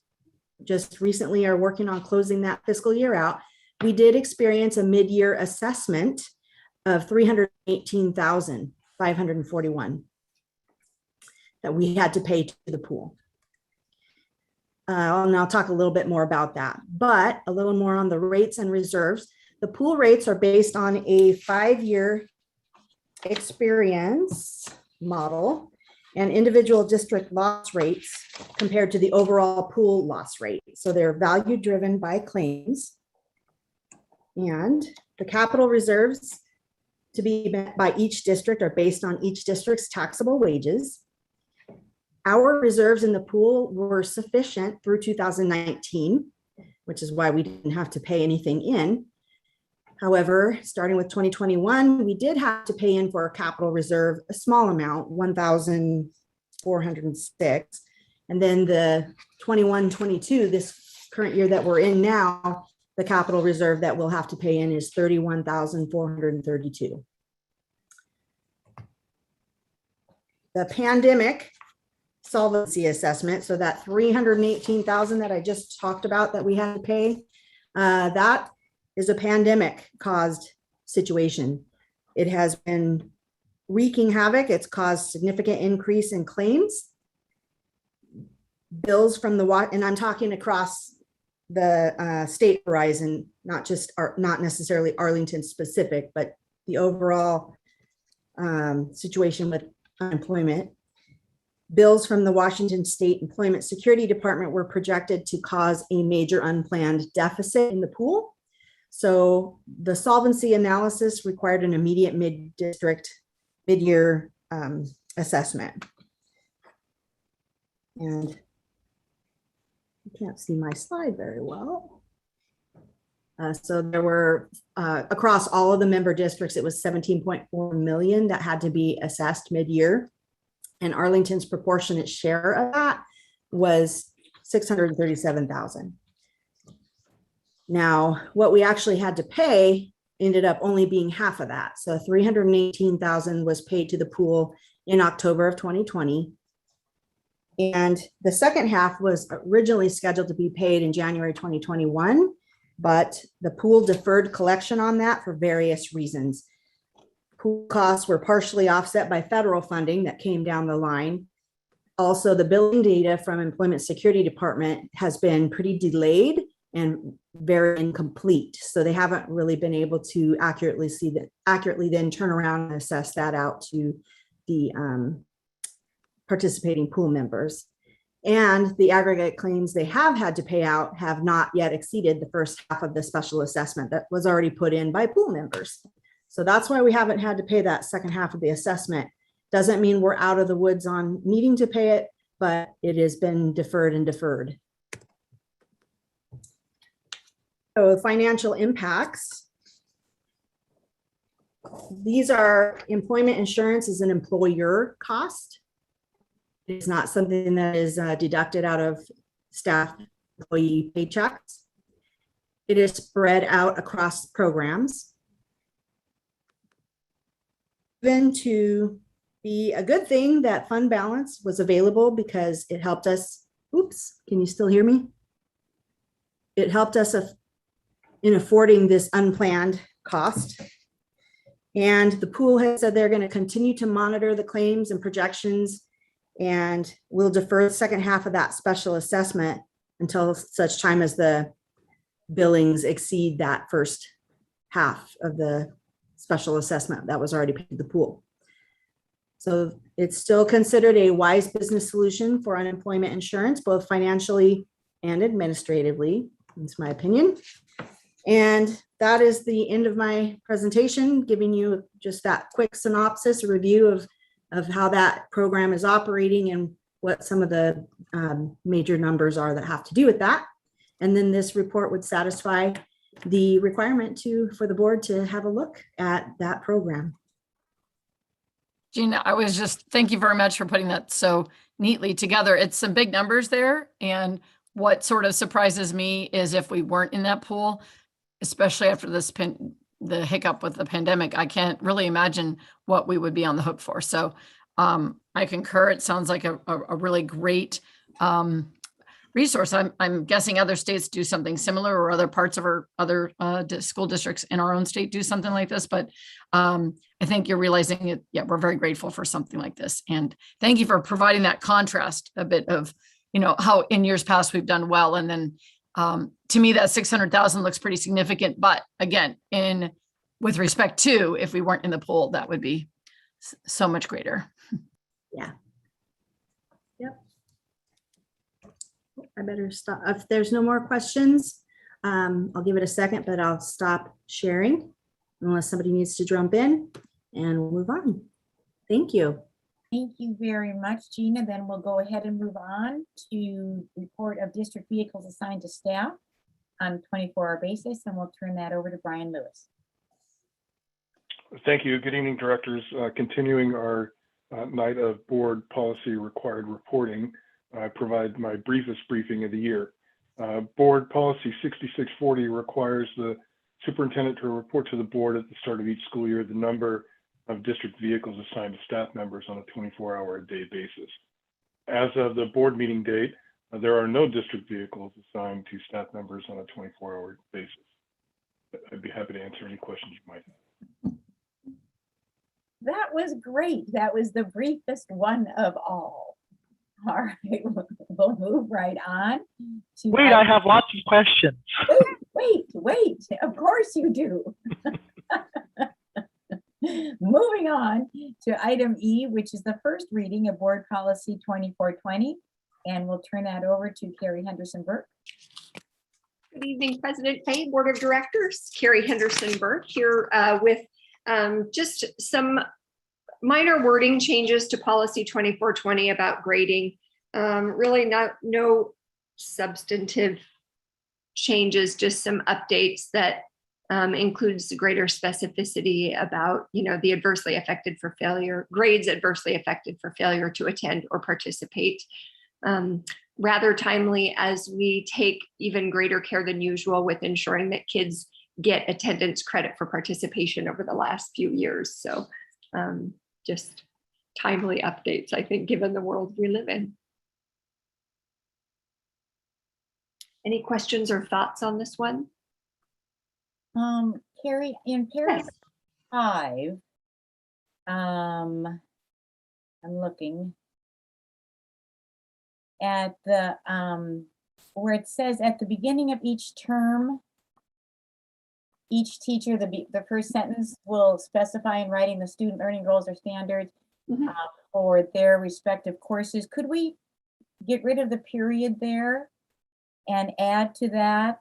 recently are working on closing that fiscal year out, we did experience a mid-year assessment of 318,541 that we had to pay to the pool. And I'll talk a little bit more about that, but a little more on the rates and reserves. The pool rates are based on a 5-year experience model and individual district loss rates compared to the overall pool loss rate. So they're value driven by claims. And the capital reserves to be met by each district are based on each district's taxable wages. Our reserves in the pool were sufficient through 2019, which is why we didn't have to pay anything in. However, starting with 2021, we did have to pay in for a capital reserve, a small amount, 1,406. And then the 21-22, this current year that we're in now, the capital reserve that we'll have to pay in is 31,432. The pandemic solvency assessment, so that 318,000 that I just talked about that we had to pay, that is a pandemic caused situation. It has been wreaking havoc. It's caused significant increase in claims. Bills from the and I'm talking across the state horizon, not necessarily Arlington specific, but the overall situation with unemployment. Bills from the Washington State Employment Security Department were projected to cause a major unplanned deficit in the pool. So the solvency analysis required an immediate mid-year assessment. And you can't see my slide very well. So there were, across all of the member districts, it was 17.4 million that had to be assessed mid-year. And Arlington's proportionate share of that was 637,000. Now, what we actually had to pay ended up only being half of that. So 318,000 was paid to the pool in October of 2020. And the second half was originally scheduled to be paid in January 2021, but the pool deferred collection on that for various reasons. Pool costs were partially offset by federal funding that came down the line. Also, the billing data from Employment Security Department has been pretty delayed and very incomplete. So they haven't really been able to accurately then turn around and assess that out to the participating pool members. And the aggregate claims they have had to pay out have not yet exceeded the first half of the special assessment that was already put in by pool members. So that's why we haven't had to pay that second half of the assessment. Doesn't mean we're out of the woods on needing to pay it, but it has been deferred and deferred. So financial impacts. These are employment insurance is an employer cost. It's not something that is deducted out of staff employee paychecks. It is spread out across programs. Even to be a good thing that fund balance was available because it helped us. Oops, can you still hear me? It helped us in affording this unplanned cost. And the pool has said they're going to continue to monitor the claims and projections, and we'll defer the second half of that special assessment until such time as the billings exceed that first half of the special assessment that was already paid to the pool. So it's still considered a wise business solution for unemployment insurance, both financially and administratively, that's my opinion. And that is the end of my presentation, giving you just that quick synopsis, a review of how that program is operating and what some of the major numbers are that have to do with that. And then this report would satisfy the requirement for the board to have a look at that program. Gina, thank you very much for putting that so neatly together. It's some big numbers there. And what sort of surprises me is if we weren't in that pool, especially after the hiccup with the pandemic, I can't really imagine what we would be on the hook for. So I concur. It sounds like a really great resource. I'm guessing other states do something similar, or other parts of our other school districts in our own state do something like this. But I think you're realizing it. Yeah, we're very grateful for something like this. And thank you for providing that contrast a bit of, how in years past we've done well. And then to me, that 600,000 looks pretty significant. But again, with respect to if we weren't in the pool, that would be so much greater. Yeah. Yep. I better stop. If there's no more questions, I'll give it a second, but I'll stop sharing unless somebody needs to jump in, and we'll move on. Thank you. Thank you very much, Gina. Then we'll go ahead and move on to report of district vehicles assigned to staff on a 24-hour basis, and we'll turn that over to Brian Lewis. Thank you. Good evening, directors. Continuing our night of board policy required reporting, I provide my briefest briefing of the year. Board policy 6640 requires the superintendent to report to the board at the start of each school year the number of district vehicles assigned to staff members on a 24-hour-a-day basis. As of the board meeting date, there are no district vehicles assigned to staff members on a 24-hour basis. I'd be happy to answer any questions you might have. That was great. That was the briefest one of all. All right, we'll move right on. Wait, I have lots of questions. Wait. Of course you do. Moving on to item E, which is the first reading of Board Policy 2420, and we'll turn that over to Carrie Henderson-Burke. Good evening, President Fay, Board of Directors. Carrie Henderson-Burke here with just some minor wording changes to Policy 2420 about grading. Really no substantive changes, just some updates that includes greater specificity about, the adversely affected for failure, grades adversely affected for failure to attend or participate. Rather timely, as we take even greater care than usual with ensuring that kids get attendance credit for participation over the last few years. So just timely updates, I think, given the world we live in. Any questions or thoughts on this one? Carrie, in paragraph 5, I'm looking at the where it says at the beginning of each term, each teacher, the first sentence will specify in writing the student learning goals or standards for their respective courses. Could we get rid of the period there and add to that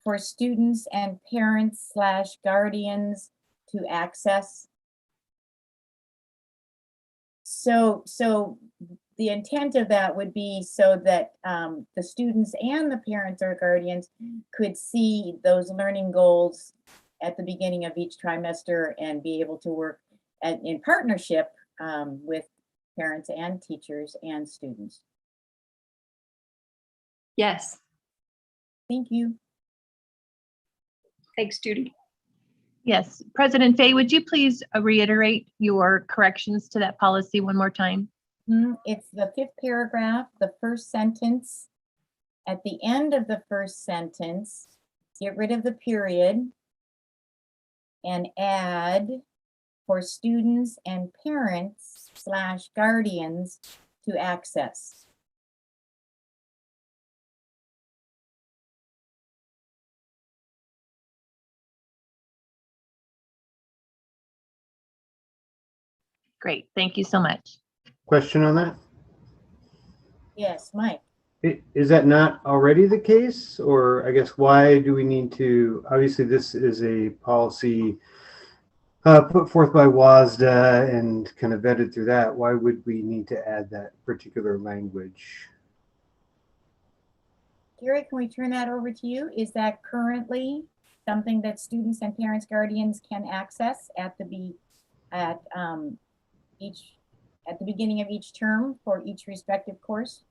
for students and parents / guardians to access? So the intent of that would be so that the students and the parents or guardians could see those learning goals at the beginning of each trimester and be able to work in partnership with parents and teachers and students. Yes. Thank you. Thanks, Judy. Yes, President Fay, would you please reiterate your corrections to that policy one more time? It's the 5th paragraph, the first sentence. At the end of the first sentence, get rid of the period and add for students and parents / guardians to access. Great, thank you so much. Question on that? Yes, Mike. Is that not already the case? Or I guess why do we need to, obviously this is a policy put forth by WASDA and kind of vetted through that. Why would we need to add that particular language? Gary, can we turn that over to you? Is that currently something that students and parents, guardians can access at the beginning of each term for each respective course?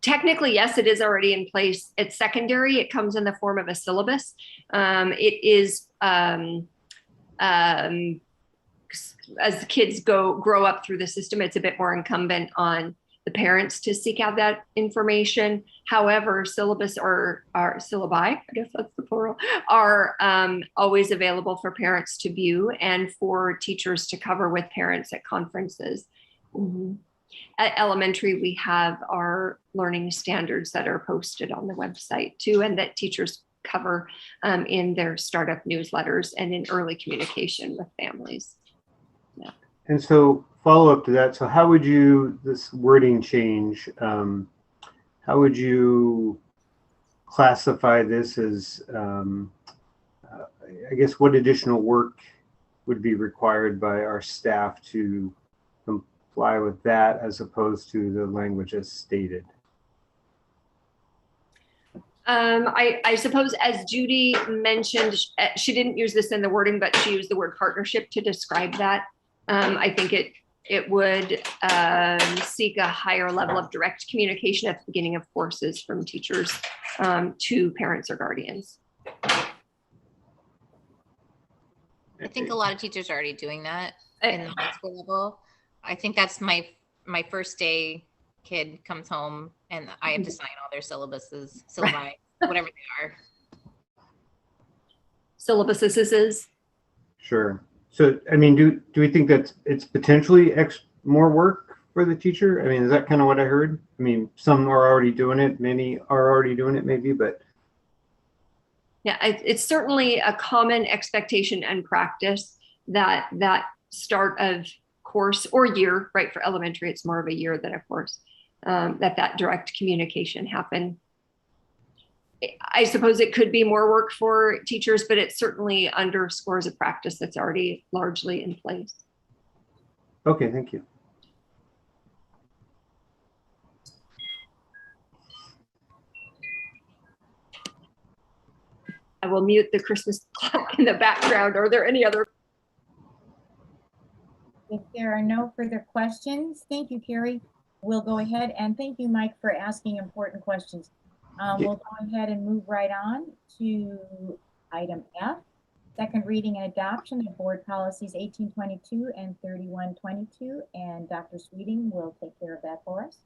Technically, yes, it is already in place. It's secondary. It comes in the form of a syllabus. It is as the kids grow up through the system, it's a bit more incumbent on the parents to seek out that information. However, syllabus or syllabi, I guess that's the plural, are always available for parents to view and for teachers to cover with parents at conferences. At elementary, we have our learning standards that are posted on the website too, and that teachers cover in their startup newsletters and in early communication with families. Yeah. And so follow up to that. So how would you, this wording change, how would you classify this as, I guess, what additional work would be required by our staff to comply with that as opposed to the language as stated? I suppose, as Judy mentioned, she didn't use this in the wording, but she used the word partnership to describe that. I think it would seek a higher level of direct communication at the beginning of courses from teachers to parents or guardians. I think a lot of teachers are already doing that in the high school level. I think that's my first day kid comes home and I have to sign all their syllabi, whatever they are. Syllabuses. Sure. So, I mean, do we think that it's potentially more work for the teacher? I mean, is that kind of what I heard? I mean, some are already doing it, many are already doing it maybe, but. Yeah, it's certainly a common expectation and practice that start of course or year, right? For elementary, it's more of a year than a course, that direct communication happen. I suppose it could be more work for teachers, but it certainly underscores a practice that's already largely in place. Okay, thank you. I will mute the Christmas clock in the background. Are there any other? If there are no further questions, thank you, Carrie. We'll go ahead and thank you, Mike, for asking important questions. We'll go ahead and move right on to item F, second reading and adoption of board policies 1822 and 3122. And Dr. Sweeting will take care of that for us.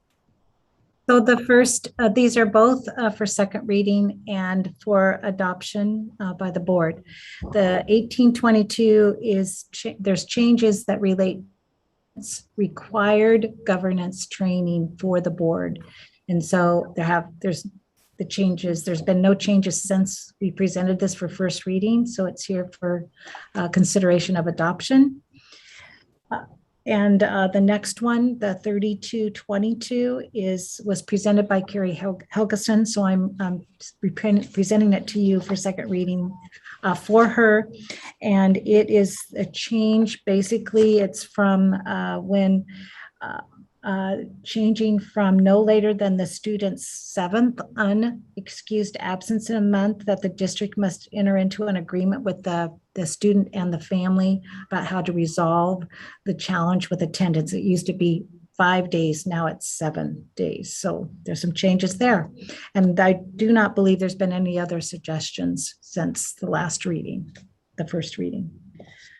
So the first, these are both for second reading and for adoption by the board. The 1822 is, there's changes that relate required governance training for the board. And so there's the changes, there's been no changes since we presented this for first reading. So it's here for consideration of adoption. And the next one, the 3222 was presented by Carrie Helgeson. So I'm presenting it to you for second reading for her. And it is a change. Basically, it's from changing from no later than the student's seventh unexcused absence in a month that the district must enter into an agreement with the student and the family about how to resolve the challenge with attendance. It used to be 5 days, now it's 7 days. So there's some changes there. And I do not believe there's been any other suggestions since the last reading, the first reading.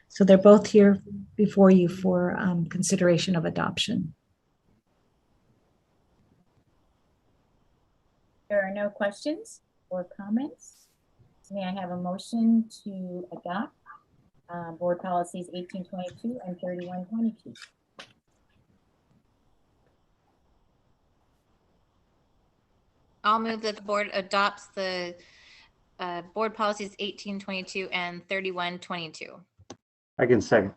So they're both here before you for consideration of adoption. There are no questions or comments. May I have a motion to adopt board policies 1822 and 3122? I'll move that the board adopts the board policies 1822 and 3122. I can second.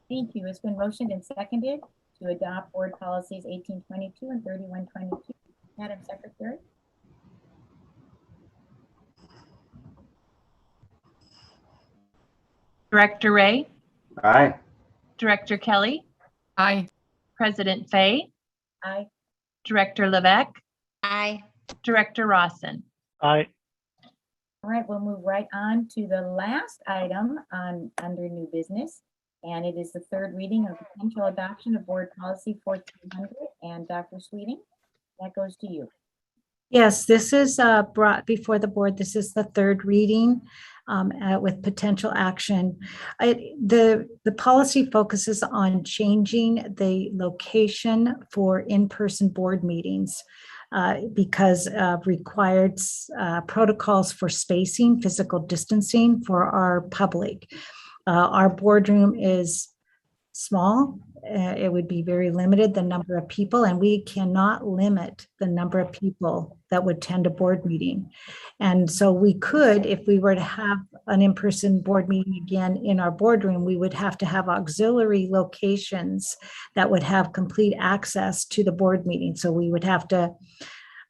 Thank you. It's been motioned and seconded to adopt board policies 1822 and 3122. Madam Secretary. Director Ray, Aye. Director Kelly, Aye. President Fay, Aye. Director Levesque, Aye. Director Rawson. Aye. All right, we'll move right on to the last item under new business, and it is the third reading of potential adoption of board policy 1400. And Dr. Sweeting, that goes to you. Yes, this is brought before the board. This is the third reading with potential action. The policy focuses on changing the location for in-person board meetings because of required protocols for spacing, physical distancing for our public. Our boardroom is small. It would be very limited, the number of people, and we cannot limit the number of people that would attend a board meeting. And so we could, if we were to have an in-person board meeting again in our boardroom, we would have to have auxiliary locations that would have complete access to the board meeting. So we would have to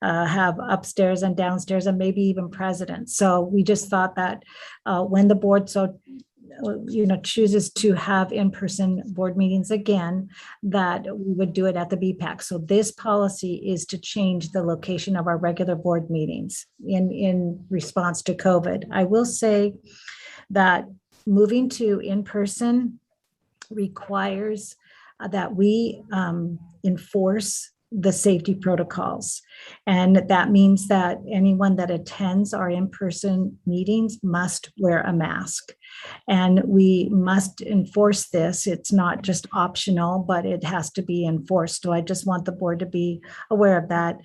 have upstairs and downstairs and maybe even presidents. So we just thought that when the board so chooses to have in-person board meetings again, that we would do it at the BPAC. So this policy is to change the location of our regular board meetings in response to COVID. I will say that moving to in-person requires that we enforce the safety protocols. And that means that anyone that attends our in-person meetings must wear a mask. And we must enforce this. It's not just optional, but it has to be enforced. So I just want the board to be aware of that.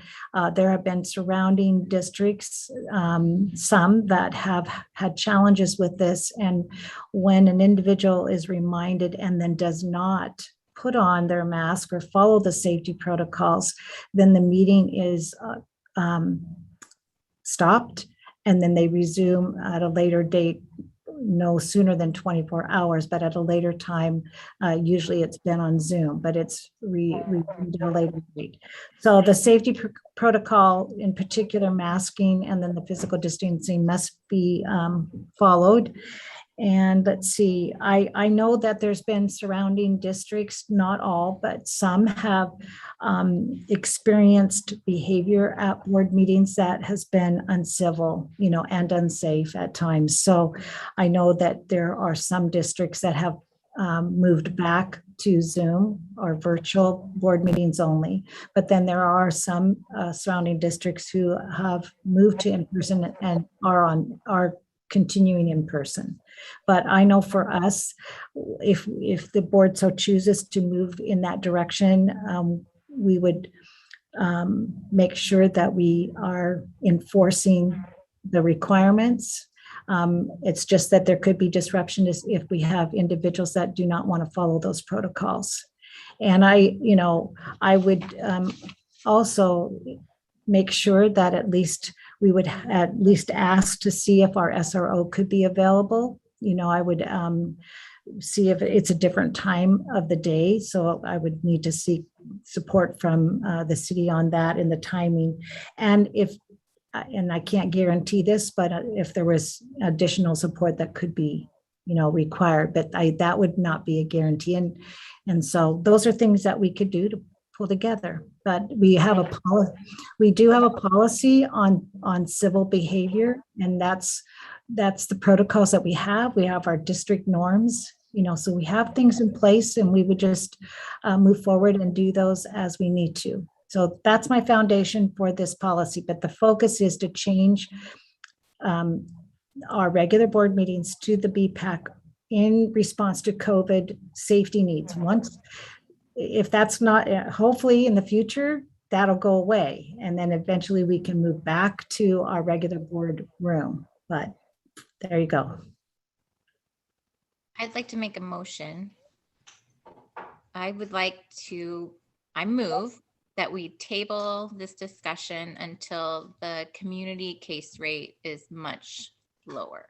There have been surrounding districts, some that have had challenges with this. And when an individual is reminded and then does not put on their mask or follow the safety protocols, then the meeting is stopped, and then they resume at a later date, no sooner than 24 hours, but at a later time. Usually it's been on Zoom, but it's resumed at a later date. So the safety protocol, in particular masking and then the physical distancing, must be followed. And let's see, I know that there's been surrounding districts, not all, but some have experienced behavior at board meetings that has been uncivil, and unsafe at times. So I know that there are some districts that have moved back to Zoom or virtual board meetings only. But then there are some surrounding districts who have moved to in-person and are continuing in person. But I know for us, if the board so chooses to move in that direction, we would make sure that we are enforcing the requirements. It's just that there could be disruption if we have individuals that do not want to follow those protocols. And I would also make sure that at least we would at least ask to see if our SRO could be available. I would see if it's a different time of the day. So I would need to seek support from the city on that and the timing. And I can't guarantee this, but if there was additional support that could be, required, but that would not be a guarantee. And so those are things that we could do to pull together. But we do have a policy on civil behavior, and that's the protocols that we have. We have our district norms, so we have things in place, and we would just move forward and do those as we need to. So that's my foundation for this policy, but the focus is to change our regular board meetings to the BPAC in response to COVID safety needs. If that's not, hopefully in the future, that'll go away. And then eventually we can move back to our regular board room. But there you go. I'd like to make a motion. I move that we table this discussion until the community case rate is much lower.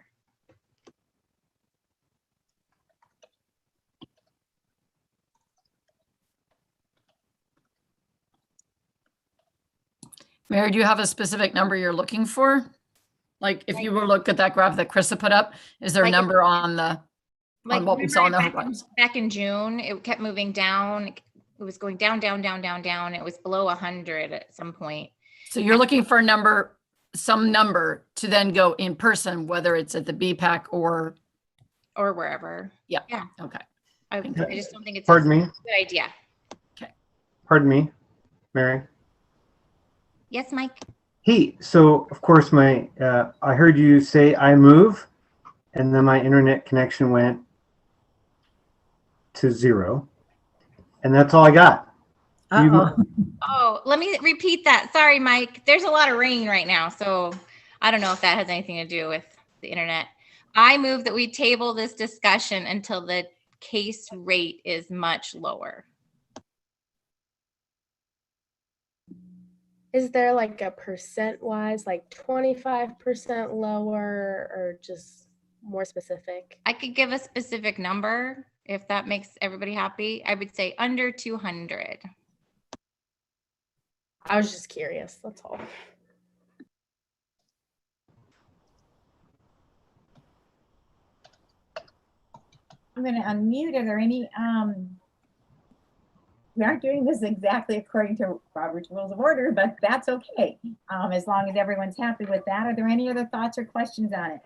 Mary, do you have a specific number you're looking for? Like if you were to look at that graph that Krista put up, is there a number on what we saw in the headlines? Back in June, it kept moving down. It was going down, down, down, down, down. It was below 100 at some point. So you're looking for some number to then go in person, whether it's at the BPAC or wherever. Yeah. Okay. I just don't think it's Pardon me. a good idea. Okay. Pardon me, Mary. Yes, Mike. Hey, so of course I heard you say I move, and then my internet connection went to 0, and that's all I got. Oh, let me repeat that. Sorry, Mike. There's a lot of rain right now, so I don't know if that has anything to do with the internet. I move that we table this discussion until the case rate is much lower. Is there like a percent wise, like 25% lower, or just more specific? I could give a specific number if that makes everybody happy. I would say under 200. I was just curious, that's all. I'm going to unmute. Are there any, we aren't doing this exactly according to Robert's Rules of Order, but that's okay. As long as everyone's happy with that. Are there any other thoughts or questions on it?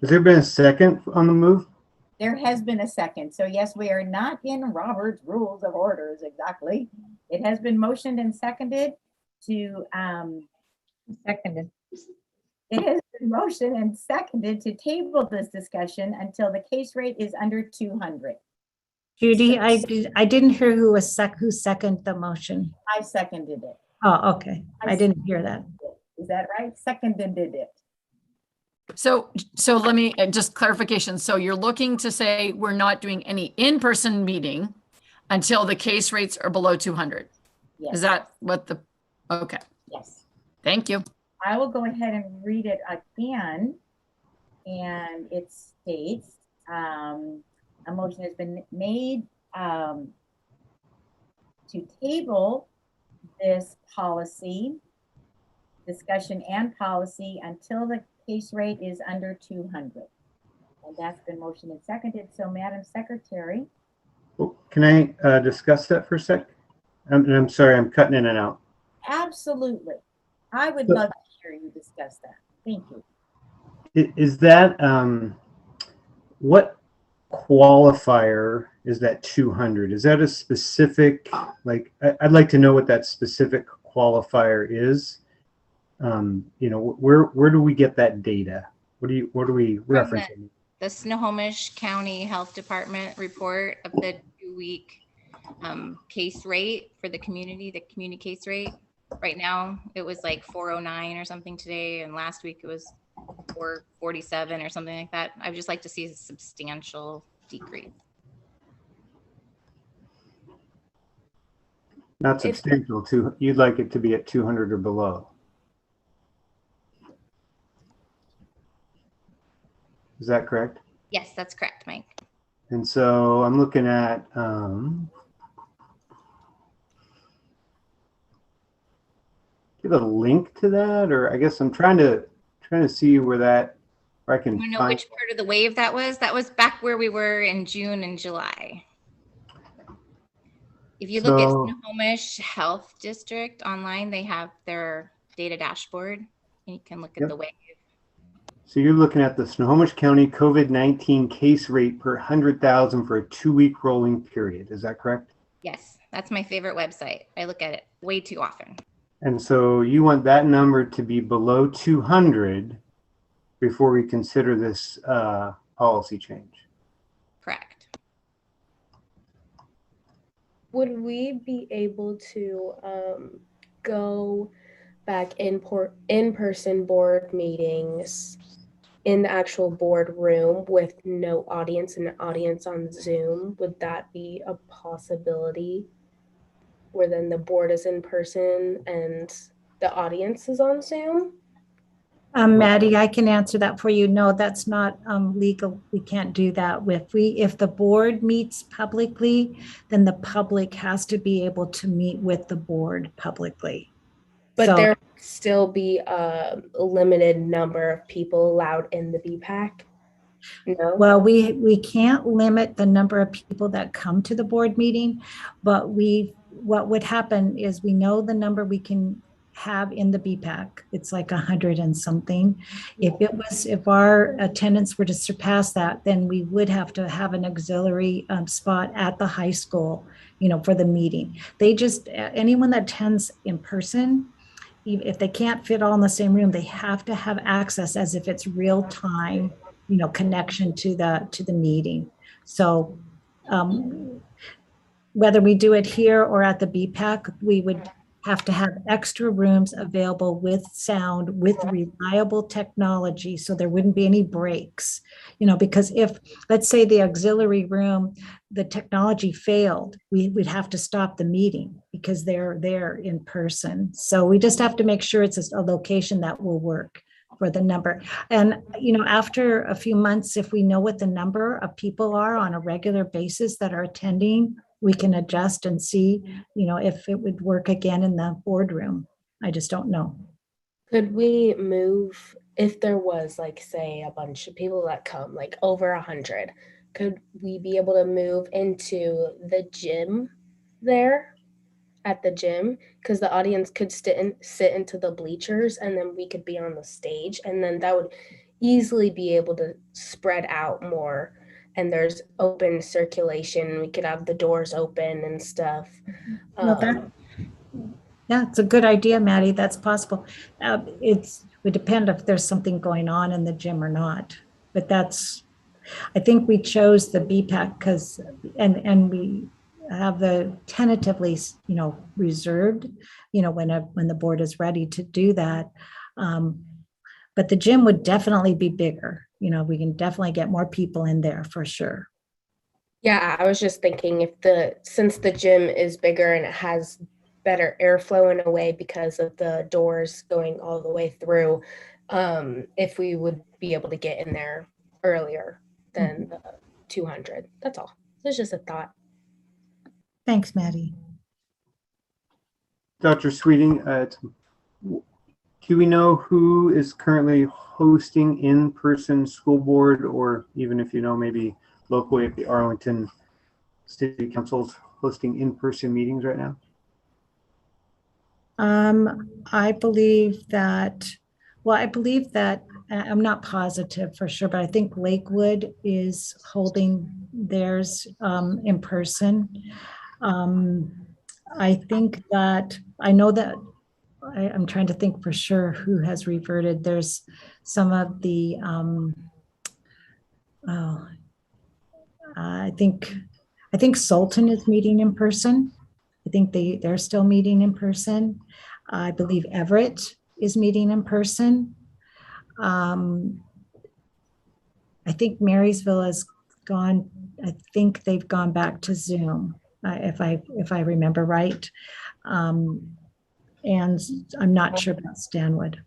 Has there been a second on the move? There has been a second. So yes, we are not in Robert's Rules of Orders exactly. It has been motioned and seconded to, Seconded. it has been motioned and seconded to table this discussion until the case rate is under 200. Judy, I didn't hear who seconded the motion. I seconded it. Oh, okay. I didn't hear that. Is that right? Seconded it. So let me, just clarification. So you're looking to say we're not doing any in-person meeting until the case rates are below 200. Yes. Is that what okay. Yes. Thank you. I will go ahead and read it again. And it states, a motion has been made to table this policy, discussion and policy until the case rate is under 200. And that's been motioned and seconded. So Madam Secretary. Oh, can I discuss that for a sec? I'm sorry, I'm cutting in and out. Absolutely. I would love to hear you discuss that. Thank you. Is that, what qualifier is that 200? Is that a specific, like, I'd like to know what that specific qualifier is. You know, where do we get that data? What are we referencing? The Snohomish County Health Department report of the 2-week case rate for the community case rate. Right now, it was like 409 or something today, and last week it was 447 or something like that. I would just like to see a substantial decrease. Not substantial, you'd like it to be at 200 or below. Is that correct? Yes, that's correct, Mike. And so I'm looking at give a link to that, or I guess I'm trying to see where I can You know find. which part of the wave that was? That was back where we were in June and July. If you look at Snohomish Health District online, they have their data dashboard, and you can look at the wave. So you're looking at the Snohomish County COVID-19 case rate per 100,000 for a 2-week rolling period. Is that correct? Yes, that's my favorite website. I look at it way too often. And so you want that number to be below 200 before we consider this policy change. Correct. Would we be able to go back in-person board meetings in the actual board room with no audience and an audience on Zoom? Would that be a possibility where then the board is in person and the audience is on Zoom? Maddie, I can answer that for you. No, that's not legal. We can't do that. If the board meets publicly, then the public has to be able to meet with the board publicly. But So- there would still be a limited number of people allowed in the BPAC? No? Well, we can't limit the number of people that come to the board meeting, but what would happen is we know the number we can have in the BPAC. It's like 100 and something. If our attendance were to surpass that, then we would have to have an auxiliary spot at the high school, for the meeting. Anyone that attends in person, if they can't fit all in the same room, they have to have access as if it's real time, connection to the meeting. So whether we do it here or at the BPAC, we would have to have extra rooms available with sound, with reliable technology, so there wouldn't be any breaks. Because if, let's say the auxiliary room, the technology failed, we'd have to stop the meeting because they're there in person. So we just have to make sure it's a location that will work for the number. And, after a few months, if we know what the number of people are on a regular basis that are attending, we can adjust and see, if it would work again in the boardroom. I just don't know. Could we move, if there was say a bunch of people that come, over 100, could we be able to move into the gym there at the gym? Because the audience could sit into the bleachers and then we could be on the stage, and then that would easily be able to spread out more. And there's open circulation. We could have the doors open and stuff. No, yeah, it's a good idea, Maddie. That's possible. It would depend if there's something going on in the gym or not. But I think we chose the BPAC because, and we have the tentatively, reserved, when the board is ready to do that. But the gym would definitely be bigger. We can definitely get more people in there for sure. Yeah, I was just thinking since the gym is bigger and it has better airflow in a way because of the doors going all the way through, if we would be able to get in there earlier than the 200. That's all. It's just a thought. Thanks, Maddie. Dr. Sweeting, do we know who is currently hosting in-person school board, or even if maybe locally at the Arlington City Council's hosting in-person meetings right now? I believe that, I'm not positive for sure, but I think Lakewood is holding theirs in person. I think that, I know that, I'm trying to think for sure who has reverted. There's some of the, I think Sultan is meeting in person. I think they're still meeting in person. I believe Everett is meeting in person. I think Marysville has gone, I think they've gone back to Zoom, if I remember right. And I'm not sure about Stanwood.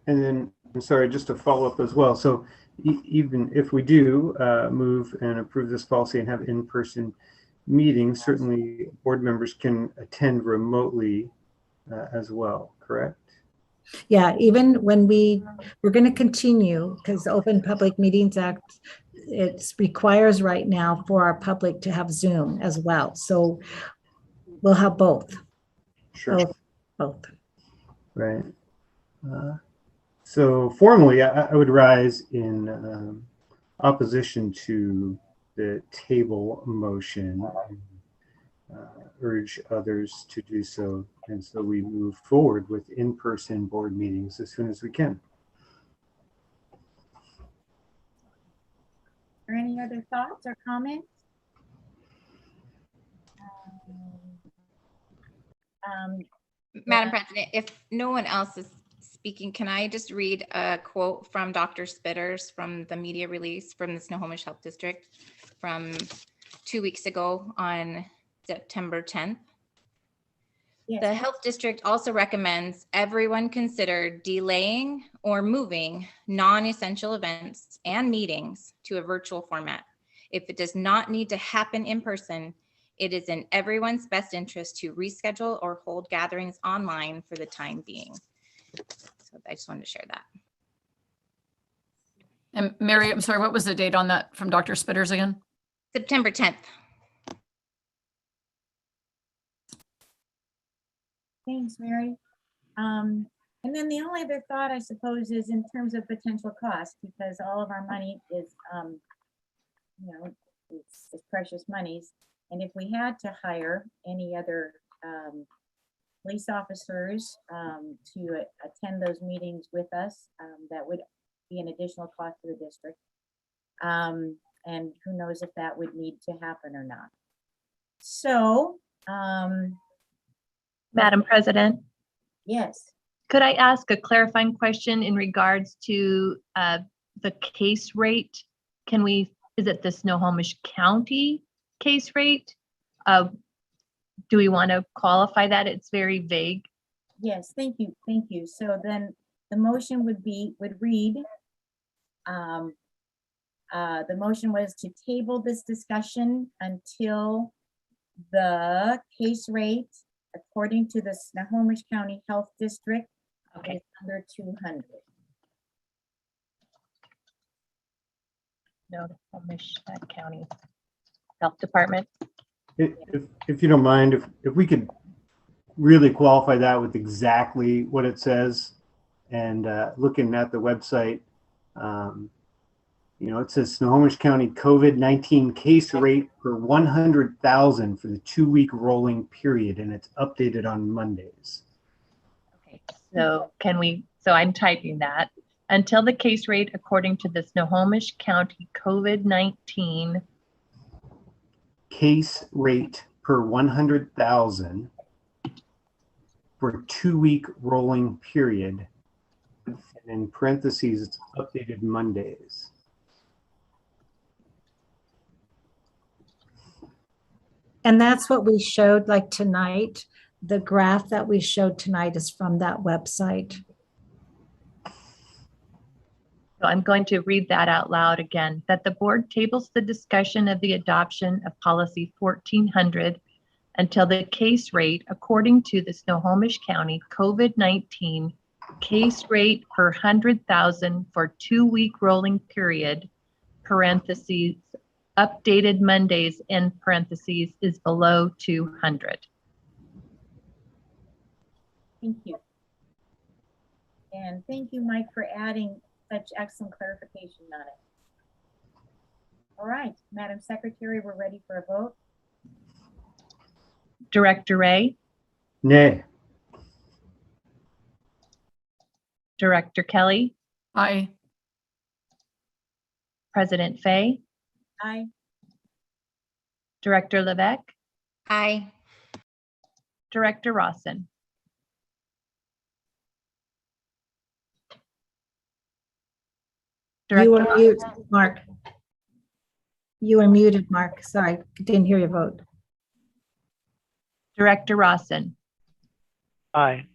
And then, I'm sorry, just to follow up as well. So even if we do move and approve this policy and have in-person meetings, certainly board members can attend remotely as well, correct? Yeah, even when we're going to continue, because the Open Public Meetings Act, it requires right now for our public to have Zoom as well. So we'll have both. Sure. Both. Right. So formally, I would rise in opposition to the table motion, and urge others to do so. And so we move forward with in-person board meetings as soon as we can. Are any other thoughts or comments? Madam President, if no one else is speaking, can I just read a quote from Dr. Spitters from the media release from the Snohomish Health District from 2 weeks ago on September 10th? Yes. The health district also recommends everyone consider delaying or moving non-essential events and meetings to a virtual format. If it does not need to happen in person, it is in everyone's best interest to reschedule or hold gatherings online for the time being. So I just wanted to share that. And Mary, I'm sorry, what was the date on that from Dr. Spitters again? September 10th. Thanks, Mary. And then the only other thought, I suppose, is in terms of potential cost, because all of our money is, it's precious monies. And if we had to hire any other police officers to attend those meetings with us, that would be an additional cost to the district. And who knows if that would need to happen or not. So, Madam President, yes. could I ask a clarifying question in regards to the case rate? Is it the Snohomish County case rate? Do we want to qualify that? It's very vague. Yes, thank you, thank you. So then the motion would read, the motion was to table this discussion until the case rate, according to the Snohomish County Health District, is under 200. Snohomish County Health Department. If you don't mind, if we could really qualify that with exactly what it says, and looking at the website, it says Snohomish County COVID-19 case rate per 100,000 for the 2-week rolling period, and it's updated on Mondays. Okay, so I'm typing that. Until the case rate according to the Snohomish County COVID-19 case rate per 100,000 for a 2-week rolling period. And in parentheses, it's updated Mondays. And that's what we showed like tonight. The graph that we showed tonight is from that website. So I'm going to read that out loud again, that the board tables the discussion of the adoption of policy 1400 until the case rate according to the Snohomish County COVID-19 case rate per 100,000 for 2-week rolling period, parentheses, updated Mondays in parentheses, is below 200. Thank you. And thank you, Mike, for adding such excellent clarification on it. All right, Madam Secretary, we're ready for a vote. Director Ray, Nay. Director Kelly, Aye. President Fay, Aye. Director Levesque, Aye. Director Rawson. You were Director muted, Mark. You were muted, Mark. Sorry, didn't hear your vote. Director Rawson. Aye.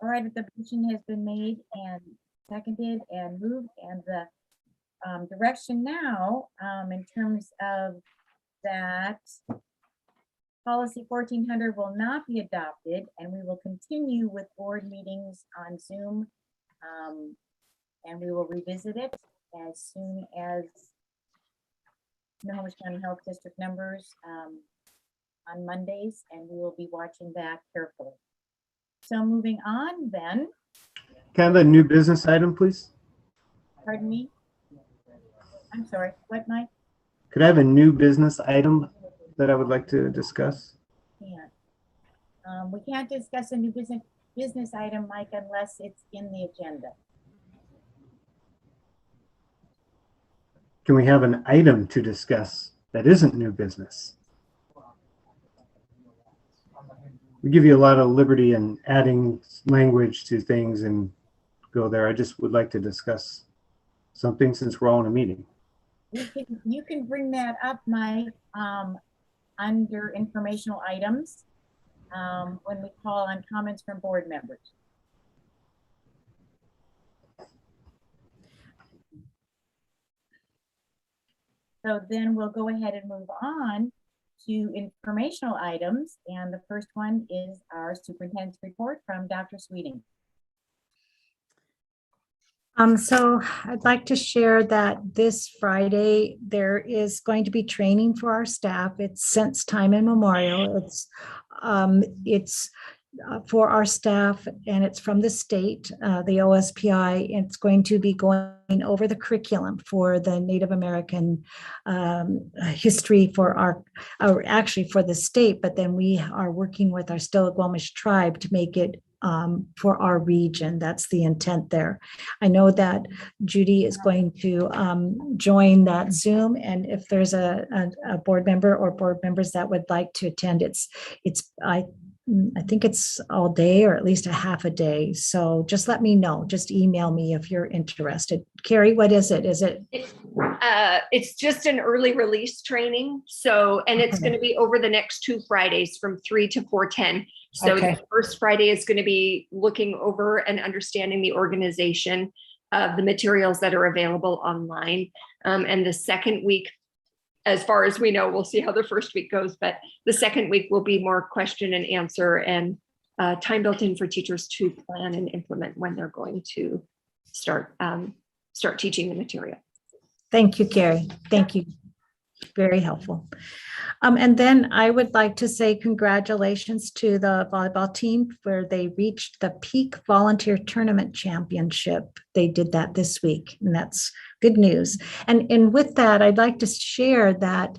All right, the motion has been made and seconded and moved, and the direction now, in terms of that, policy 1400 will not be adopted, and we will continue with board meetings on Zoom, and we will revisit it as soon as Snohomish County Health District numbers on Mondays, and we will be watching that carefully. So moving on then, Can I have a new business item, please? pardon me. I'm sorry, what, Mike? Could I have a new business item that I would like to discuss? We can't discuss a new business item, Mike, unless it's in the agenda. Can we have an item to discuss that isn't new business? We give you a lot of liberty in adding language to things and go there. I just would like to discuss something since we're all in a meeting. You can bring that up, Mike, under informational items when we call on comments from board members. So then we'll go ahead and move on to informational items. And the first one is our superintendent's report from Dr. Sweeting. So I'd like to share that this Friday, there is going to be training for our staff. It's since time immemorial. It's for our staff, and it's from the state, the OSPI. It's going to be going over the curriculum for the Native American history for actually for the state, but then we are working with our Stillaguamish tribe to make it for our region. That's the intent there. I know that Judy is going to join that Zoom, and if there's a board member or board members that would like to attend, I think it's all day or at least a half a day. So just let me know. Just email me if you're interested. Carrie, what is it? It's just an early release training. So, and it's going to be over the next 2 Fridays from 3 to 4:10. So Okay. the first Friday is going to be looking over and understanding the organization of the materials that are available online. And the second week, as far as we know, we'll see how the first week goes, but the second week will be more question and answer and time built in for teachers to plan and implement when they're going to start teaching the material. Thank you, Carrie. Thank you. Very helpful. And then I would like to say congratulations to the volleyball team where they reached the peak volunteer tournament championship. They did that this week, and that's good news. And with that, I'd like to share that.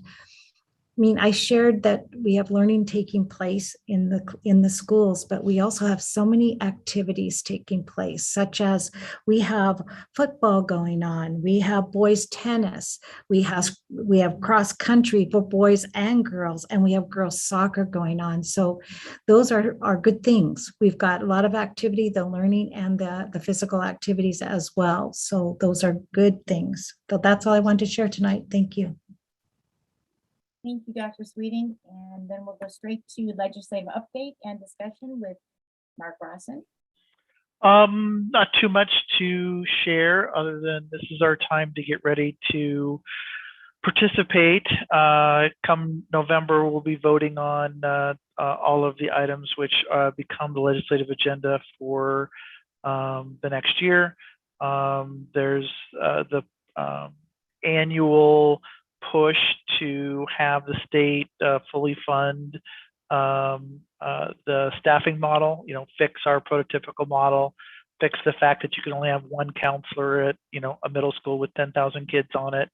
I mean, I shared that we have learning taking place in the schools, but we also have so many activities taking place, such as we have football going on, we have boys tennis, we have cross country for boys and girls, and we have girls soccer going on. So those are good things. We've got a lot of activity, the learning and the physical activities as well. So those are good things. So that's all I wanted to share tonight. Thank you. Thank you, Dr. Sweeting. And then we'll go straight to legislative update and discussion with Mark Rawson. Not too much to share other than this is our time to get ready to participate. Come November, we'll be voting on all of the items which become the legislative agenda for the next year. There's the annual push to have the state fully fund the staffing model, fix our prototypical model, fix the fact that you can only have one counselor at, a middle school with 10,000 kids on it.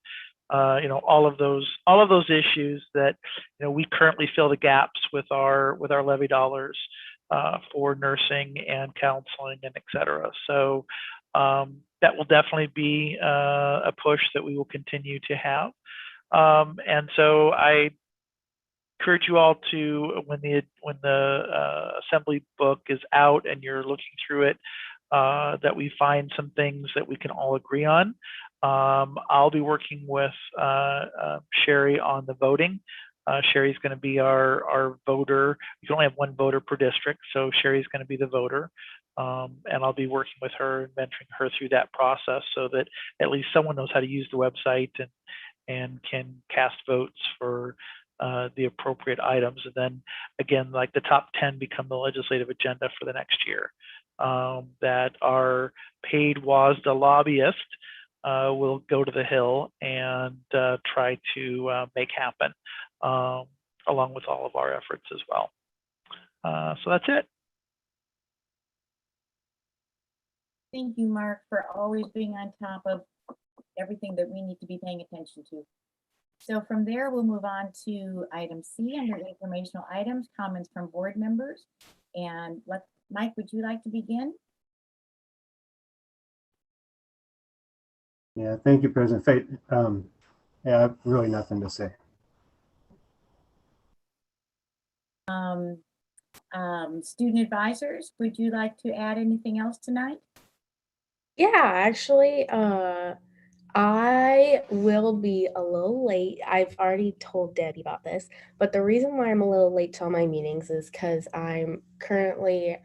All of those issues that, we currently fill the gaps with our levy dollars for nursing and counseling and et cetera. So that will definitely be a push that we will continue to have. And so I encourage you all to, when the assembly book is out and you're looking through it, that we find some things that we can all agree on. I'll be working with Sherry on the voting. Sherry's going to be our voter. You can only have one voter per district, so Sherry's going to be the voter. And I'll be working with her and mentoring her through that process so that at least someone knows how to use the website and can cast votes for the appropriate items. And then again, like the top 10 become the legislative agenda for the next year. That our paid WASDA lobbyist will go to the Hill and try to make happen, along with all of our efforts as well. So that's it. Thank you, Mark, for always being on top of everything that we need to be paying attention to. So from there, we'll move on to item C under informational items, comments from board members. And Mike, would you like to begin? Yeah, thank you, President Fate. Yeah, I have really nothing to say. Student advisors, would you like to add anything else tonight? Yeah, actually, I will be a little late. I've already told Debbie about this, but the reason why I'm a little late to all my meetings is because I'm currently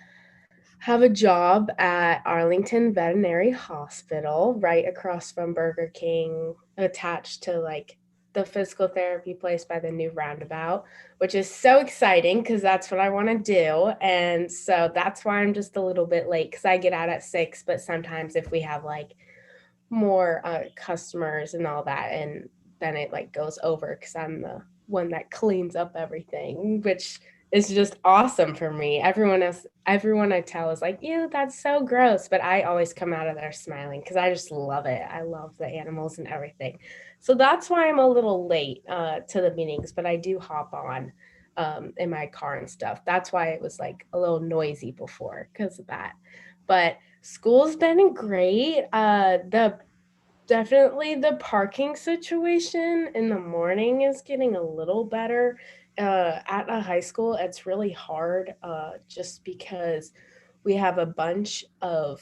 have a job at Arlington Veterinary Hospital right across from Burger King, attached to like the physical therapy place by the new roundabout, which is so exciting because that's what I want to do. And so that's why I'm just a little bit late because I get out at 6, but sometimes if we have like more customers and all that, and then it like goes over because I'm the one that cleans up everything, which is just awesome for me. Everyone I tell is like, ew, that's so gross, but I always come out of there smiling because I just love it. I love the animals and everything. So that's why I'm a little late to the meetings, but I do hop on in my car and stuff. That's why it was like a little noisy before because of that. But school's been great. Definitely the parking situation in the morning is getting a little better. At a high school, it's really hard just because we have a bunch of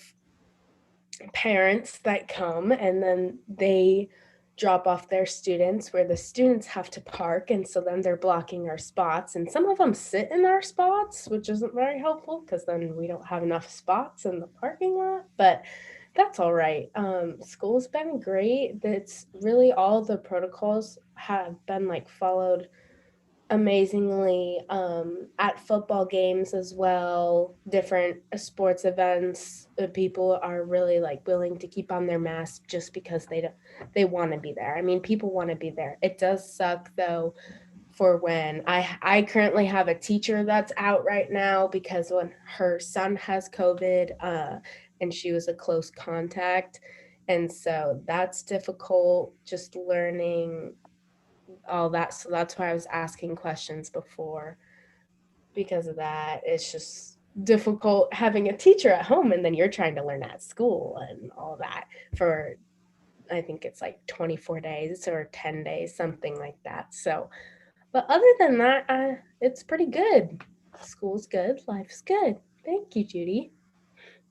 parents that come and then they drop off their students where the students have to park, and so then they're blocking our spots, and some of them sit in our spots, which isn't very helpful because then we don't have enough spots in the parking lot, but that's all right. School's been great. That's really all the protocols have been like followed amazingly at football games as well, different sports events. People are really like willing to keep on their mask just because they want to be there. I mean, people want to be there. It does suck though for when I currently have a teacher that's out right now because when her son has COVID and she was a close contact. And so that's difficult, just learning all that. So that's why I was asking questions before. Because of that, it's just difficult having a teacher at home and then you're trying to learn at school and all that for, I think it's like 24 days or 10 days, something like that. So, but other than that, it's pretty good. School's good, life's good. Thank you, Judy.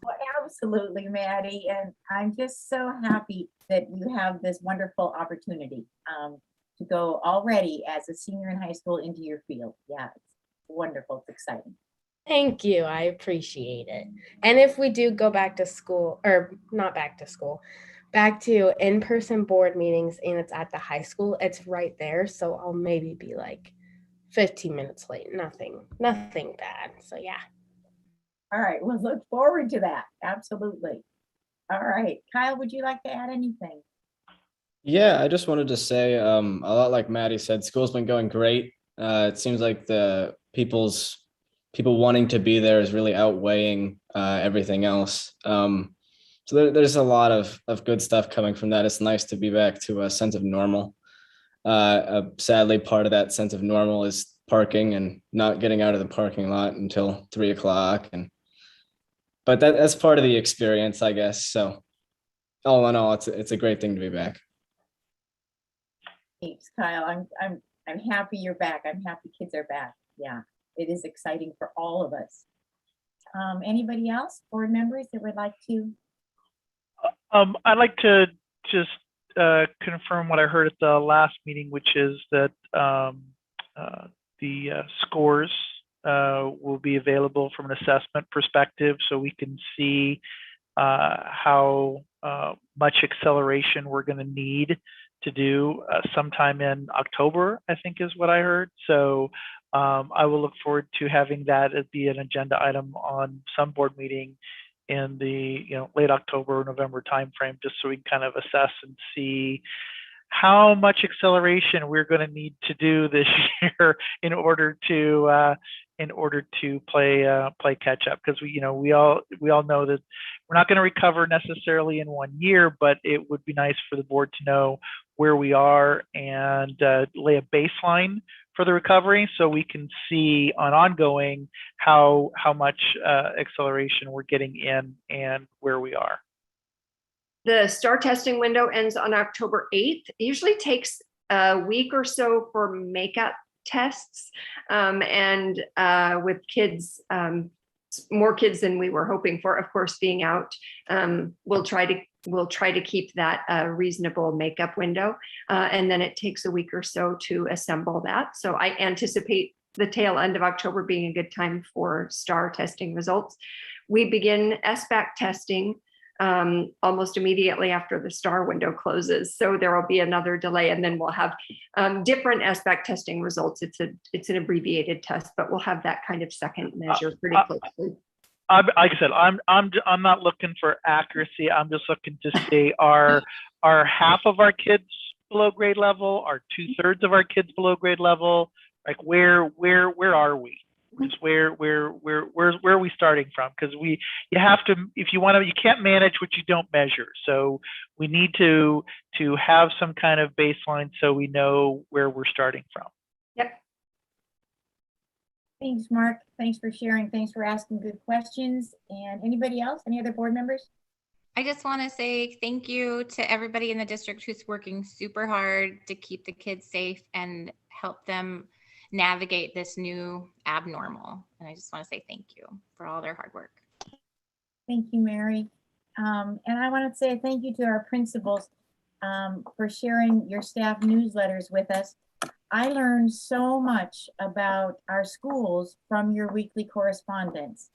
Well, absolutely, Maddie. And I'm just so happy that you have this wonderful opportunity to go already as a senior in high school into your field. Yeah, it's wonderful. It's exciting. Thank you. I appreciate it. And if we do go back to school, or not back to school, back to in-person board meetings and it's at the high school, it's right there. So I'll maybe be like 15 minutes late. Nothing bad. So yeah. All right. We'll look forward to that. Absolutely. All right. Kyle, would you like to add anything? Yeah, I just wanted to say, a lot like Maddie said, school's been going great. It seems like the people wanting to be there is really outweighing everything else. So there's a lot of good stuff coming from that. It's nice to be back to a sense of normal. Sadly, part of that sense of normal is parking and not getting out of the parking lot until 3 o'clock. But that's part of the experience, I guess. So all in all, it's a great thing to be back. Thanks, Kyle. I'm happy you're back. I'm happy kids are back. Yeah, it is exciting for all of us. Anybody else, board members that would like to? I'd like to just confirm what I heard at the last meeting, which is that the scores will be available from an assessment perspective, so we can see how much acceleration we're going to need to do sometime in October, I think is what I heard. So I will look forward to having that be an agenda item on some board meeting in the late October, November timeframe, just so we can kind of assess and see how much acceleration we're going to need to do this year in order to play catch up, because we all know that we're not going to recover necessarily in 1 year, but it would be nice for the board to know where we are and lay a baseline for the recovery, so we can see on ongoing how much acceleration we're getting in and where we are. The STAR testing window ends on October 8th. It usually takes a week or so for makeup tests, and with kids, more kids than we were hoping for, of course, being out, we'll try to keep that reasonable makeup window, and then it takes a week or so to assemble that. So I anticipate the tail end of October being a good time for STAR testing results. We begin SBAC testing almost immediately after the STAR window closes. So there will be another delay, and then we'll have different SBAC testing results. It's an abbreviated test, but we'll have that kind of second measure pretty closely. Like I said, I'm not looking for accuracy. I'm just looking to see are half of our kids below grade level? Are 2/3 of our kids below grade level? Like where are we? Just where are we starting from? Because you have to, if you want to, you can't manage what you don't measure. So we need to have some kind of baseline so we know where we're starting from. Yep. Thanks, Mark. Thanks for sharing. Thanks for asking good questions. And anybody else? Any other board members? I just want to say thank you to everybody in the district who's working super hard to keep the kids safe and help them navigate this new abnormal. And I just want to say thank you for all their hard work. Thank you, Mary. And I want to say thank you to our principals for sharing your staff newsletters with us. I learned so much about our schools from your weekly correspondence.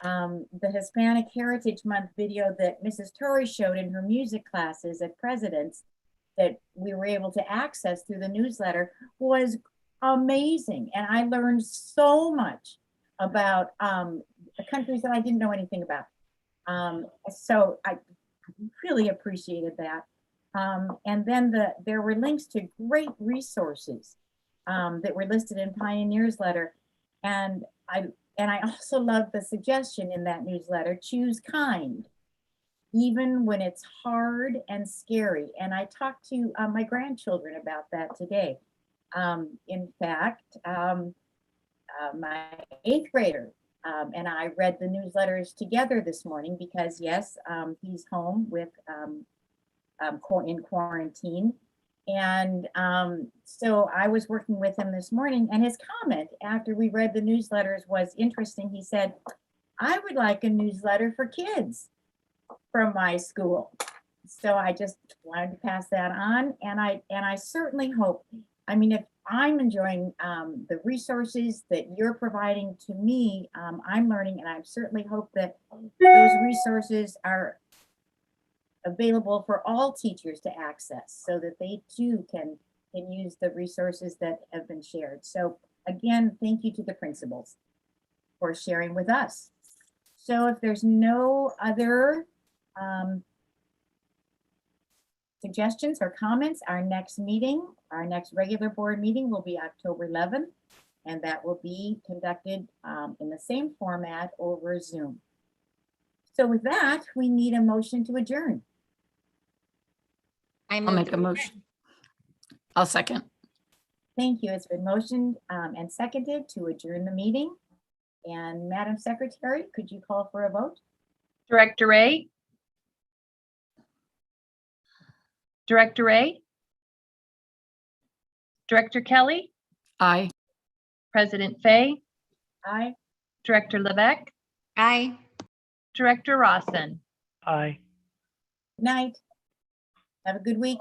The Hispanic Heritage Month video that Mrs. Torrey showed in her music classes at President's that we were able to access through the newsletter was amazing. And I learned so much about the countries that I didn't know anything about. So I really appreciated that. And then there were links to great resources that were listed in Pioneer's letter. And I also love the suggestion in that newsletter, choose kind, even when it's hard and scary. And I talked to my grandchildren about that today. In fact, my 8th grader and I read the newsletters together this morning because yes, he's home with in quarantine. And so I was working with him this morning, and his comment after we read the newsletters was interesting. He said, I would like a newsletter for kids from my school. So I just wanted to pass that on. And I certainly hope, I mean, if I'm enjoying the resources that you're providing to me, I'm learning, and I certainly hope that those resources are available for all teachers to access so that they too can use the resources that have been shared. So again, thank you to the principals for sharing with us. So if there's no other suggestions or comments, our next regular board meeting will be October 11th, and that will be conducted in the same format over Zoom. So with that, we need a motion to adjourn. I'll make a motion. I'll second. Thank you. It's been motioned and seconded to adjourn the meeting. And Madam Secretary, could you call for a vote? Director Ray? Director Ray? Director Kelly? Aye. President Fay? Aye. Director Levesque? Aye. Director Rawson? Aye. Night. Have a good week.